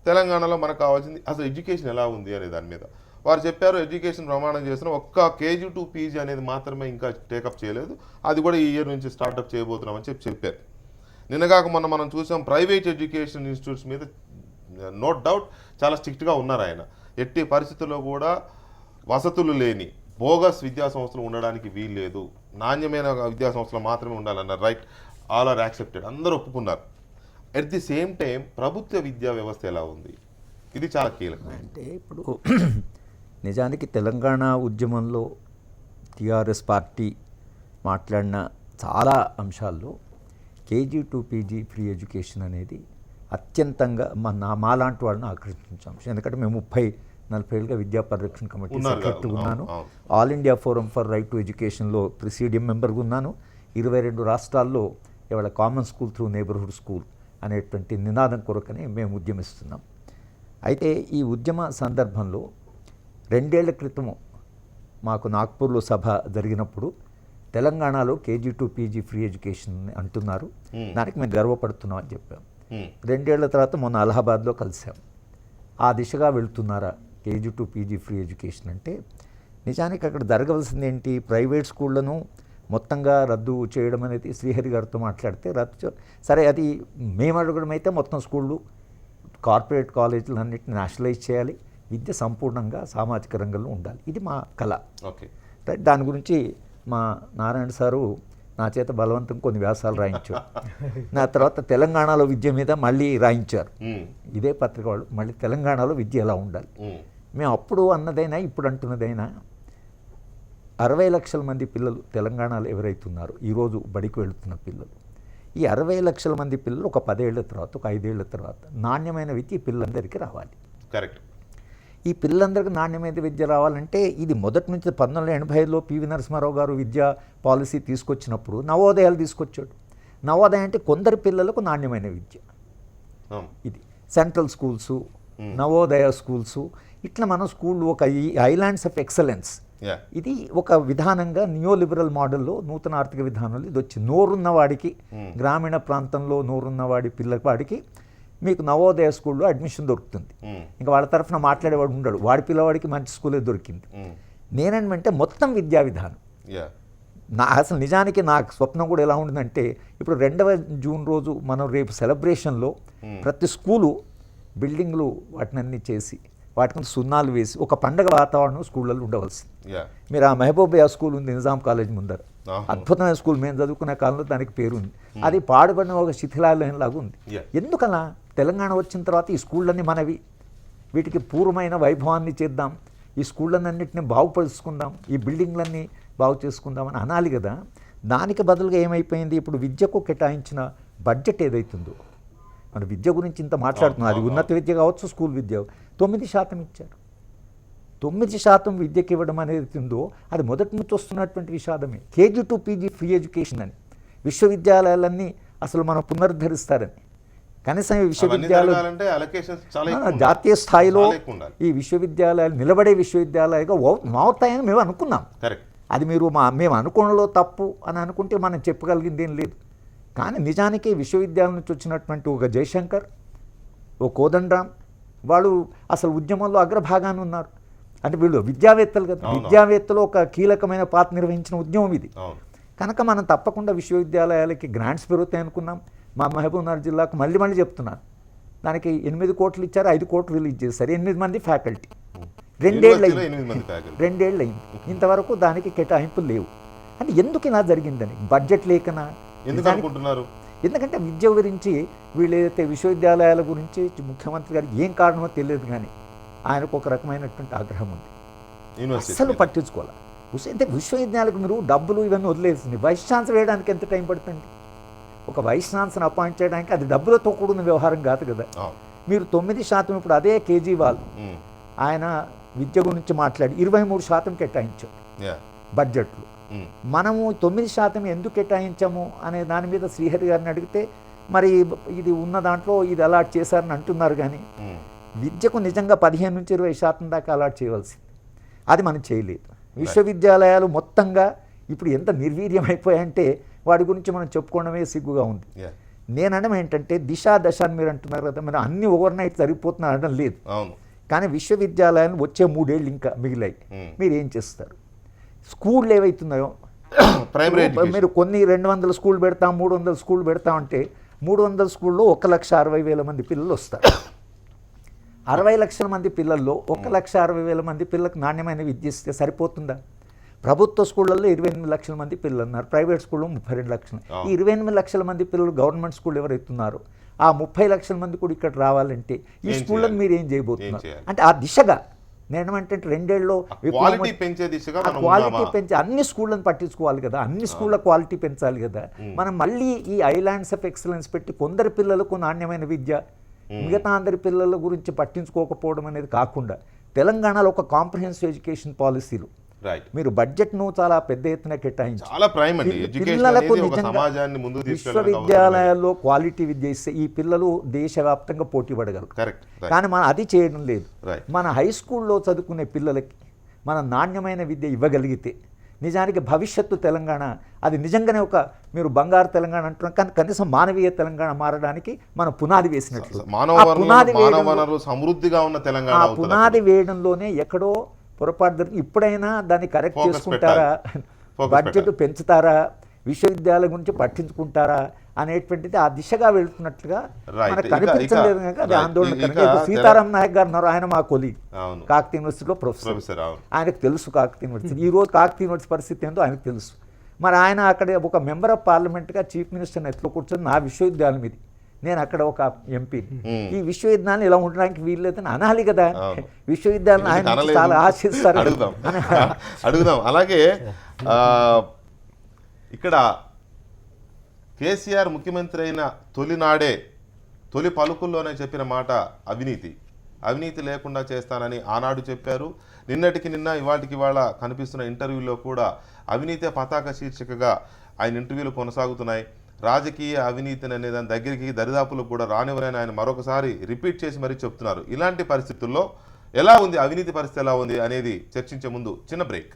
తెలంగాణలో మనకు కావాల్సింది అసలు ఎడ్యుకేషన్ ఎలా ఉంది అనే దాని మీద వారు చెప్పారు. ఎడ్యుకేషన్ ప్రమాణం చేసిన ఒక్క KG to PG అనేది మాత్రమే ఇంకా టేకప్ చేయలేదు, అది కూడా ఈ ఇయర్ నుంచి స్టార్ట్అప్ చేయబోతున్నామని చెప్పారు. నిన్నగాక మొన్న మనం చూసాం ప్రైవేట్ ఎడ్యుకేషన్ ఇన్స్టిట్యూట్స్ మీద నో డౌట్ చాలా స్ట్రిక్ట్గా ఉన్నారు ఆయన. ఎట్టి పరిస్థితుల్లో కూడా వసతులు లేని బోగస్ విద్యా సంస్థలు ఉండడానికి వీల్లేదు, నాణ్యమైన విద్యా సంస్థలు మాత్రమే ఉండాలన్నారు. రైట్, ఆల్ ఆర్ యాక్సెప్టెడ్, అందరూ ఒప్పుకున్నారు. ఎట్ ది సేమ్ టైం ప్రభుత్వ విద్యా వ్యవస్థ ఎలా ఉంది, ఇది చాలా కీలకం. అంటే ఇప్పుడు నిజానికి తెలంగాణ ఉద్యమంలో టీఆర్ఎస్ పార్టీ మాట్లాడిన చాలా అంశాల్లో KG to PG free education అనేది అత్యంతంగా మాలాంటి వాళ్ళని ఆకర్షించాం. ఎందుకంటే మేము 30-40 ఏళ్ళుగా విద్యా పరిరక్షణ కమిటీ సెక్రటరీ ఉన్నాను, all India forum for right to ఎడ్యుకేషన్లో ప్రిసీడియం మెంబర్గా ఉన్నాను. 22 రాష్ట్రాల్లో ఇవాళ common school through neighbourhood school అనేటువంటి నినాదం కొరకనే మేము ఉద్యమిస్తున్నాం. అయితే ఈ ఉద్యమ సందర్భంలో 2 ఏళ్ల క్రితము మాకు నాగ్పూర్లో సభ జరిగినప్పుడు తెలంగాణలో KG to PG free education అంటున్నారు, దానికి మేము గర్వపడుతున్నాం అని చెప్పాం. 2 ఏళ్ల తర్వాత మొన్న అలహాబాద్లో కలిసాం. ఆ దిశగా వెళుతున్నారా KG to PG free education అంటే? నిజానికి అక్కడ జరగవలసింది ఏంటి, ప్రైవేట్ స్కూళ్లను మొత్తంగా రద్దు చేయడం అనేది శ్రీహరి గారితో మాట్లాడితే సరే అది మేము అడగడం అయితే మొత్తం స్కూళ్ళు కార్పొరేట్ కాలేజీలు అన్నింటిని నేషనలైజ్ చేయాలి, విద్య సంపూర్ణంగా సామాజిక రంగంలో ఉండాలి, ఇది మా కళ. Okay, right. దాని గురించి మా నారాయణ సారు నా చేత బలవంతం కొన్ని వ్యాసాలు రాయించారు. నా తర్వాత తెలంగాణలో విద్య మీద మళ్ళీ రాయించారు ఇదే పత్రిక వాళ్ళు, మళ్ళీ తెలంగాణలో విద్య ఎలా ఉండాలి. మేము అప్పుడు అన్నదైనా ఇప్పుడు అంటున్నదైనా 60 లక్షల మంది పిల్లలు తెలంగాణలో ఎవరైతున్నారో ఈరోజు బడికి వెళుతున్న పిల్లలు, ఈ 60 లక్షల మంది పిల్లలు ఒక 10 ఏళ్ల తర్వాత, ఒక 5 ఏళ్ల తర్వాత నాణ్యమైన విద్య ఈ పిల్లలందరికీ రావాలి. కరెక్ట్. ఈ పిల్లలందరికీ నాణ్యమైన విద్య రావాలంటే ఇది మొదటి నుంచి 1985లో పివి నరసింహారావు గారు విద్యా పాలసీ తీసుకొచ్చినప్పుడు నవోదయాలు తీసుకొచ్చాడు. నవోదయ అంటే కొందరు పిల్లలకు నాణ్యమైన విద్య, ఇది సెంట్రల్ స్కూల్స్, నవోదయ స్కూల్స్, ఇట్లా మన స్కూళ్ళు ఒక ఐలాండ్స్ ఆఫ్ ఎక్సలెన్స్. ఇది ఒక విధానంగా నియో లిబరల్ మోడల్లో నూతన ఆర్థిక విధానంలో ఇది వచ్చి నోరున్నవాడికి, గ్రామీణ ప్రాంతంలో నోరున్నవాడి పిల్లవాడికి మీకు నవోదయ స్కూల్లో అడ్మిషన్ దొరుకుతుంది. ఇంకా వాళ్ళ తరఫున మాట్లాడేవాడు ఉండడు, వాడి పిల్లవాడికి మంచి స్కూలే దొరికింది. నేనేమంటే మొత్తం విద్యా విధానం అసలు నిజానికి నాకు స్వప్నం కూడా ఎలా ఉంటుందంటే, ఇప్పుడు 2వ జూన్ రోజు మనం రేపు సెలబ్రేషన్లో ప్రతి స్కూలు బిల్డింగ్లు వాటినన్నీ చేసి వాటిని సున్నాలు వేసి ఒక పండగ వాతావరణం స్కూళ్ళల్లో ఉండవలసింది. మీరు ఆ మహబూబియా స్కూల్ ఉంది నిజాం కాలేజ్ ముందర, అద్భుతమైన స్కూల్, మేము చదువుకునే కాలంలో దానికి పేరుంది. అది పాడుబడిన ఒక శిథిలాలయం లాగా ఉంది. ఎందుకలా? తెలంగాణ వచ్చిన తర్వాత ఈ స్కూళ్ళన్నీ మనవి, వీటికి పూర్వమైన వైభవాన్ని చేద్దాం, ఈ స్కూళ్ళన్నింటినీ బాగుపరుచుకుందాం, ఈ బిల్డింగ్లన్నీ బాగు చేసుకుందామని అనాలి కదా. దానికి బదులుగా ఏమైపోయింది, ఇప్పుడు విద్యకు కేటాయించిన బడ్జెట్ ఏదైతుందో, మన విద్య గురించి ఇంత మాట్లాడుతున్నాం, అది ఉన్నత విద్య కావచ్చు, స్కూల్ విద్య 9% ఇచ్చారు. 9% విద్యకి ఇవ్వడం అనేది ఉందో అది మొదటి నుంచి వస్తున్నటువంటి విషాదమే. KG to PG free education అని విశ్వవిద్యాలయాలన్నీ అసలు మనం పునరుద్ధరిస్తారని, కనీసం ఈ విశ్వవిద్యాలయాలు జాతీయ స్థాయిలో ఈ విశ్వవిద్యాలయాలు నిలబడే విశ్వవిద్యాలయాలుగా మావుతాయని మేము అనుకున్నాం. అది మేము అనుకోవడంలో తప్పు అని అనుకుంటే మనం చెప్పగలిగింది ఏం లేదు. కానీ నిజానికి విశ్వవిద్యాలయం నుంచి వచ్చినటువంటి ఒక జయశంకర్, ఓ కోదండరాం వాళ్ళు అసలు ఉద్యమంలో అగ్రభాగాన్ని ఉన్నారు. అంటే వీళ్ళు విద్యావేత్తలు కదా, విద్యావేత్తలు ఒక కీలకమైన పాత్ర నిర్వహించిన ఉద్యమం ఇది. కనుక మనం తప్పకుండా విశ్వవిద్యాలయాలకి గ్రాంట్స్ పెరుగుతాయి అనుకున్నాం. మా మహబూబ్నగర్ జిల్లాకు మళ్ళీ చెప్తున్నాను, దానికి 8 కోట్లు ఇచ్చారు, 5 కోట్లు రిలీజ్ చేశారు. 8 మంది ఫ్యాకల్టీ. 2 ఏళ్ళు అయింది, ఇంతవరకు దానికి కేటాయింపులు లేవు. అంటే ఎందుకు ఇలా జరిగిందని బడ్జెట్ లేకనా? ఎందుకంటే విద్య గురించి వీళ్ళు ఏదైతే విశ్వవిద్యాలయాల గురించి ముఖ్యమంత్రి గారికి ఏం కారణమో తెలియదు, కానీ ఆయనకు ఒక రకమైనటువంటి ఆగ్రహం ఉంది. అస్సలు పట్టించుకోవాలి. అంటే విశ్వవిద్యాలయాలకు మీరు డబ్బులు ఇవన్నీ వదిలేసింది. వైస్ ఛాన్సలర్ వేయడానికి ఎంత టైం పడుతుంది? ఒక వైస్ ఛాన్సలర్ అపాయింట్ చేయడానికి అది డబ్బులతో కూడిన వ్యవహారం కాదు కదా. మీరు 9% ఇప్పుడు అదే కేజ్రీవాల్ ఆయన విద్య గురించి మాట్లాడి 23% కేటాయించారు బడ్జెట్లో. మనము 9% ఎందుకు కేటాయించాము అనే దాని మీద శ్రీహరి గారిని అడిగితే మరి ఇది ఉన్న దాంట్లో ఇది అలాట్ చేశారని అంటున్నారు, కానీ విద్యకు నిజంగా 15 నుంచి 20% దాకా అలాట్ చేయవలసింది, అది మనం చేయలేదు. విశ్వవిద్యాలయాలు మొత్తంగా ఇప్పుడు ఎంత నిర్వీర్యం అయిపోయాయంటే వాడి గురించి మనం చెప్పుకోవడమే సిగ్గుగా ఉంది. నేనడం ఏంటంటే దిశ దశ అని మీరు అంటున్నారు కదా, మరి అన్ని ఓవర్ నైట్ సరిపోతున్నా అనడం లేదు, కానీ విశ్వవిద్యాలయాలు వచ్చే 3 ఏళ్ళు ఇంకా మిగిలాయి. మీరు ఏం చేస్తారు? స్కూళ్ళు ఏవైతున్నాయో మీరు కొన్ని 200 స్కూల్ పెడతాం, 300 స్కూల్ పెడతామంటే 300 స్కూల్లో 1,60,000 మంది పిల్లలు వస్తారు. 60 లక్షల మంది పిల్లల్లో 1,60,000 మంది పిల్లలకు నాణ్యమైన విద్య ఇస్తే సరిపోతుందా? ప్రభుత్వ స్కూళ్ళల్లో 28 లక్షల మంది పిల్లలు ఉన్నారు, ప్రైవేట్ స్కూల్లో 32 లక్షలు. ఈ 28 లక్షల మంది పిల్లలు గవర్నమెంట్ స్కూల్ ఎవరైతున్నారో ఆ 30 లక్షల మంది కూడా ఇక్కడ రావాలంటే ఈ స్కూళ్ళని మీరు ఏం చేయబోతున్నారు? అంటే ఆ దిశగా నేనేమంటే 2 ఏళ్ళలో క్వాలిటీ పెంచే అన్ని స్కూళ్ళని పట్టించుకోవాలి కదా, అన్ని స్కూళ్ళ క్వాలిటీ పెంచాలి కదా. మనం మళ్ళీ ఈ ఐలాండ్స్ ఆఫ్ ఎక్సలెన్స్ పెట్టి కొందరు పిల్లలకు నాణ్యమైన విద్య, మిగతా అందరి పిల్లల గురించి పట్టించుకోకపోవడం అనేది కాకుండా తెలంగాణలో ఒక కాంప్రహెన్సివ్ ఎడ్యుకేషన్ పాలసీలు మీరు బడ్జెట్ను చాలా పెద్ద ఎత్తున కేటాయించి పిల్లలకు నిజంగా విశ్వవిద్యాలయాల్లో క్వాలిటీ విద్య ఇస్తే ఈ పిల్లలు దేశవ్యాప్తంగా పోటీ పడగలరు. కానీ మనం అది చేయడం లేదు. మన హై స్కూల్లో చదువుకునే పిల్లలకి మనం నాణ్యమైన విద్య ఇవ్వగలిగితే నిజానికి భవిష్యత్తు తెలంగాణ అది నిజంగానే ఒక మీరు బంగారు తెలంగాణ అంటున్నాం, కానీ కనీసం మానవీయ తెలంగాణ మారడానికి మనం పునాది వేసినట్లు. పునాది వేయడంలోనే ఎక్కడో పొరపాటు జరిగి ఇప్పుడైనా దాన్ని కరెక్ట్ చేసుకుంటారా, బడ్జెట్ పెంచుతారా, విశ్వవిద్యాలయం గురించి పట్టించుకుంటారా అనేటువంటిది ఆ దిశగా వెళ్తున్నట్లుగా మనకు కనిపించలేదు. కనుక అది ఆందోళన. సీతారాం నాయక్ గారు ఉన్నారు, ఆయన మా కొలీగ్ కాకతీయ యూనివర్సిటీలో ప్రొఫెసర్, ఆయనకు తెలుసు కాకతీయ యూనివర్సిటీ ఈ రోజు కాకతీయ యూనివర్సిటీ పరిస్థితి ఏంటో ఆయనకు తెలుసు. మరి ఆయన అక్కడ ఒక మెంబర్ ఆఫ్ పార్లమెంట్గా చీఫ్ మినిస్టర్ని ఎట్లా కూర్చొని నా విశ్వవిద్యాలయం ఇది, నేను అక్కడ ఒక ఎంపీ, ఈ విశ్వవిద్యాలయం ఇలా ఉండడానికి వీల్లేదని అనాలి కదా. విశ్వవిద్యాలయం ఆయన చాలా ఆశిస్తారు. అడుగుదాం. అలాగే ఇక్కడ కేసీఆర్ ముఖ్యమంత్రి అయిన తొలినాడే తొలి పలుకుల్లోనే చెప్పిన మాట అవినీతి లేకుండా చేస్తానని ఆనాడు చెప్పారు. నిన్నటికి నిన్న ఇవాటికి ఇవాళ కనిపిస్తున్న ఇంటర్వ్యూలో కూడా అవినీతే పతాక శీర్షికగా ఆయన ఇంటర్వ్యూలు కొనసాగుతున్నాయి. రాజకీయ అవినీతిని అనే దాని దగ్గరికి దరిదాపులు కూడా రానివ్వరని ఆయన మరొకసారి రిపీట్ చేసి మరీ చెప్తున్నారు. ఇలాంటి పరిస్థితుల్లో ఎలా ఉంది అవినీతి పరిస్థితి, ఎలా ఉంది అనేది చర్చించే ముందు చిన్న బ్రేక్.